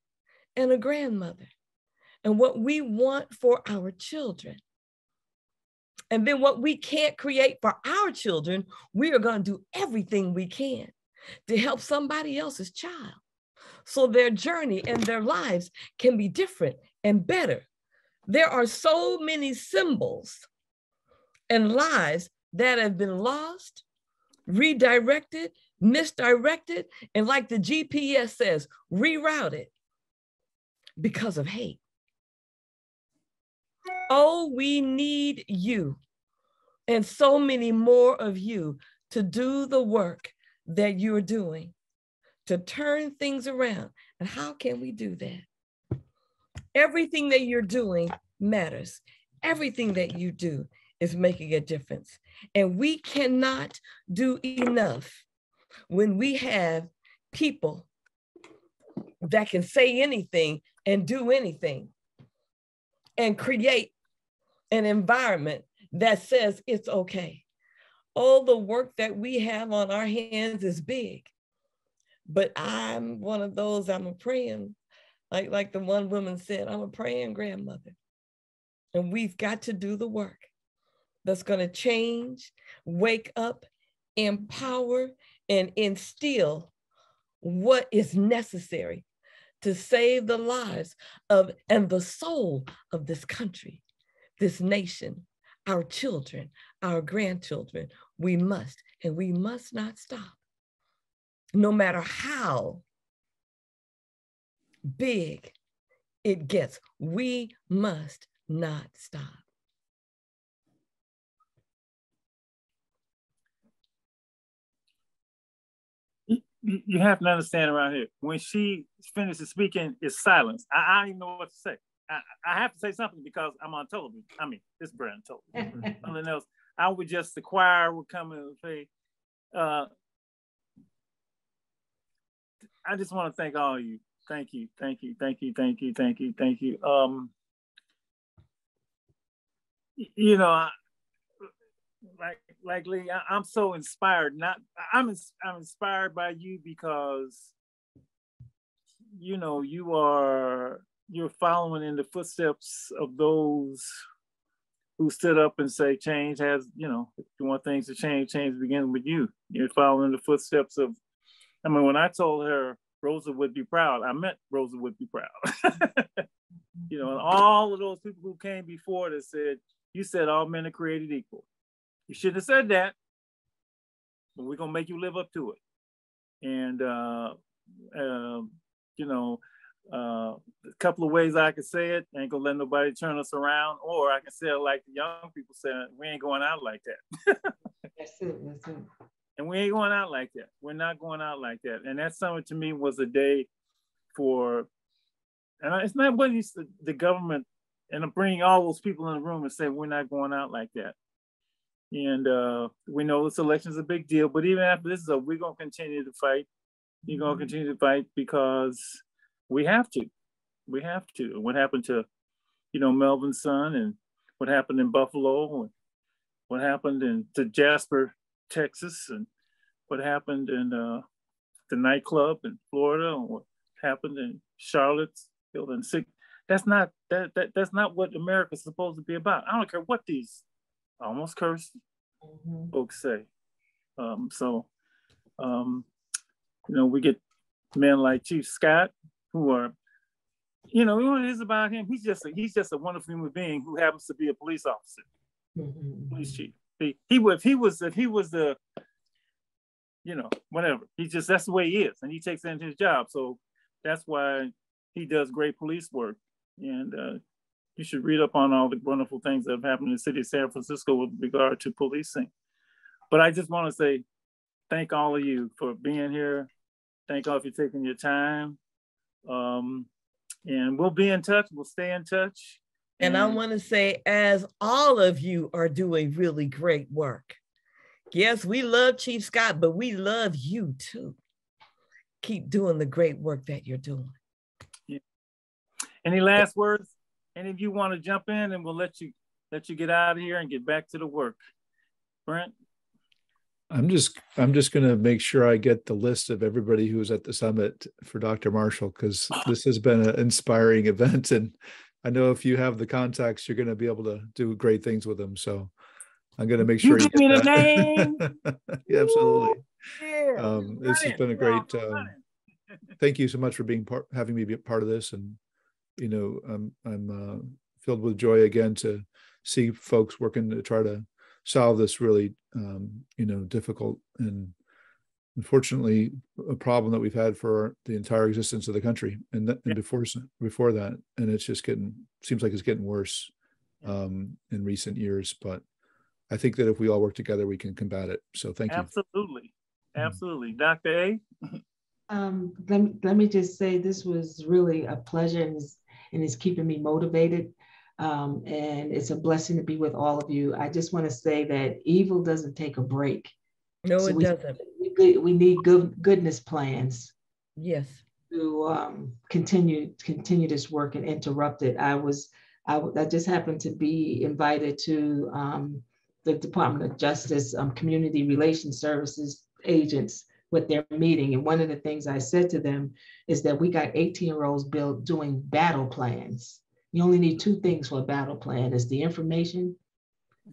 and a grandmother, and what we want for our children. And then what we can't create for our children, we are going to do everything we can to help somebody else's child, so their journey and their lives can be different and better. There are so many symbols and lives that have been lost, redirected, misdirected, and like the GPS says, rerouted because of hate. Oh, we need you and so many more of you to do the work that you're doing, to turn things around. And how can we do that? Everything that you're doing matters. Everything that you do is making a difference. And we cannot do enough when we have people that can say anything and do anything and create an environment that says it's okay. All the work that we have on our hands is big. But I'm one of those, I'm praying Like the one woman said, I'm a praying grandmother. And we've got to do the work that's going to change, wake up, empower, and instill what is necessary to save the lives of and the soul of this country, this nation, our children, our grandchildren. We must, and we must not stop. No matter how big it gets, we must not stop. You have to understand around here, when she finishes speaking, it's silence. I don't even know what to say. I have to say something because I'm on television. I mean, it's Brent told me. Something else. I would just, the choir would come and say, I just want to thank all of you. Thank you, thank you, thank you, thank you, thank you, thank you. You know, like Lee, I'm so inspired. I'm inspired by you because, you know, you're following in the footsteps of those who stood up and say change has, you know, if you want things to change, change begins with you. You're following the footsteps of, I mean, when I told her Rosa would be proud, I meant Rosa would be proud. You know, and all of those people who came before that said, you said all men are created equal. You shouldn't have said that, but we're gonna make you live up to it. And you know, a couple of ways I could say it, ain't gonna let nobody turn us around, or I can say it like the young people say, we ain't going out like that. That's it, that's it. And we ain't going out like that. We're not going out like that. And that summer to me was a day for, and it's not what the government, and I'm bringing all those people in the room and say, we're not going out like that. And we know this election is a big deal, but even after this is over, we're gonna continue to fight. You're gonna continue to fight because we have to. We have to. What happened to, you know, Melvin's son, and what happened in Buffalo, and what happened to Jasper, Texas, and what happened in the nightclub in Florida, and what happened in Charlottesville and that's not what America's supposed to be about. I don't care what these almost cursed folks say. You know, we get men like Chief Scott who are, you know, what it is about him. He's just a wonderful human being who happens to be a police officer, police chief. If he was the, you know, whatever. That's the way he is, and he takes into his job. So that's why he does great police work. And you should read up on all the wonderful things that have happened in the city of San Francisco with regard to policing. But I just want to say, thank all of you for being here. Thank all of you for taking your time. And we'll be in touch. We'll stay in touch. And I want to say, as all of you are doing really great work. Yes, we love Chief Scott, but we love you too. Keep doing the great work that you're doing. Yeah. Any last words? Any of you want to jump in, and we'll let you get out of here and get back to the work. Brent? I'm just going to make sure I get the list of everybody who was at the summit for Dr. Marshall, because this has been an inspiring event, and I know if you have the contacts, you're going to be able to do great things with them. So I'm going to make sure you give me the name. Yeah, absolutely. Yeah. This has been a great. Thank you so much for having me be a part of this, and you know, I'm filled with joy again to see folks working to try to solve this really, you know, difficult and unfortunately a problem that we've had for the entire existence of the country, and before that, and it's just seems like it's getting worse in recent years. But I think that if we all work together, we can combat it. So thank you. Absolutely. Dr. A? Let me just say this was really a pleasure, and it's keeping me motivated. And it's a blessing to be with all of you. I just want to say that evil doesn't take a break. No, so it doesn't. We need goodness plans. Yes. To continue this work and interrupt it. I just happened to be invited to the Department of Justice Community Relations Services agents with their meeting. And one of the things I said to them is that we got 18-year-olds doing battle plans. You only need two things for a battle plan: is the information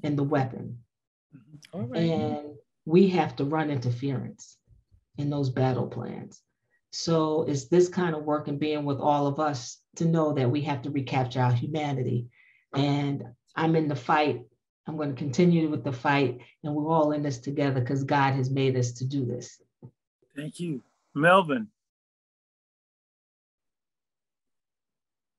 and the weapon. All right. And we have to run interference in those battle plans. So it's this kind of work and being with all of us to know that we have to recapture our humanity. And I'm in the fight. I'm going to continue with the fight, and we're all in this together because God has made us to do this. Thank you. Melvin.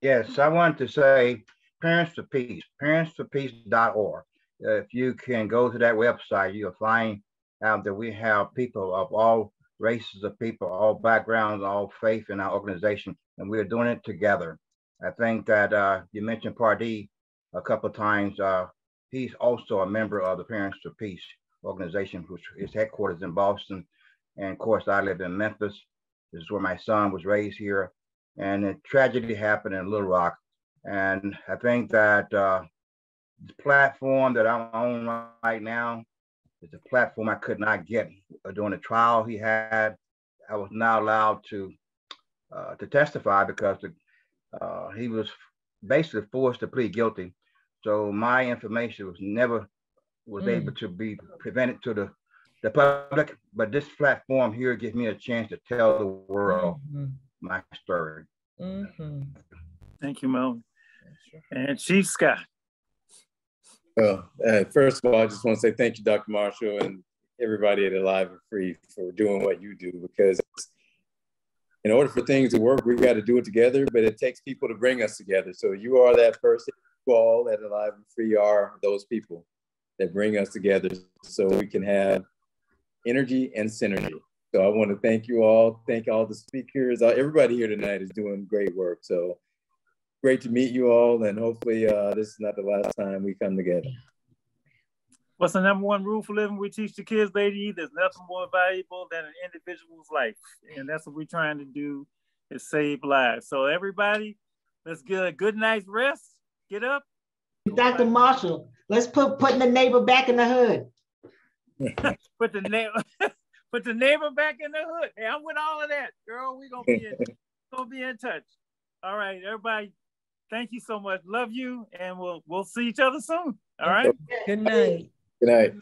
Yes, I want to say Parents for Peace, parentsforpeace.org. If you can go to that website, you'll find out that we have people of all races of people, all backgrounds, all faith in our organization, and we're doing it together. I think that you mentioned Pardee a couple of times. He's also a member of the Parents for Peace organization, which is headquarters in Boston. And of course, I live in Memphis. This is where my son was raised here. And a tragedy happened in Little Rock. And I think that the platform that I'm on right now is a platform I could not get during the trial he had. I was not allowed to testify because he was basically forced to plead guilty. So my information was never able to be presented to the public, but this platform here gives me a chance to tell the world my story. Thank you, Melvin. And Chief Scott. Well, first of all, I just want to say thank you, Dr. Marshall, and everybody at Alive and Free for doing what you do, because in order for things to work, we got to do it together, but it takes people to bring us together. So you are that person. You all at Alive and Free are those people that bring us together so we can have energy and synergy. So I want to thank you all. Thank all the speakers. Everybody here tonight is doing great work. So great to meet you all. And hopefully this is not the last time we come together. What's the number one rule for living? We teach the kids, lady, there's nothing more valuable than an individual's life. And that's what we're trying to do, is save lives. So everybody, let's get a good night's rest. Get up. Dr. Marshall, let's putting the neighbor back in the hood. Put the neighbor back in the hood. Hey, I'm with all of that, girl. We're gonna be in touch. All right, everybody. Thank you so much. Love you, and we'll see each other soon. All right. Good night. Good night.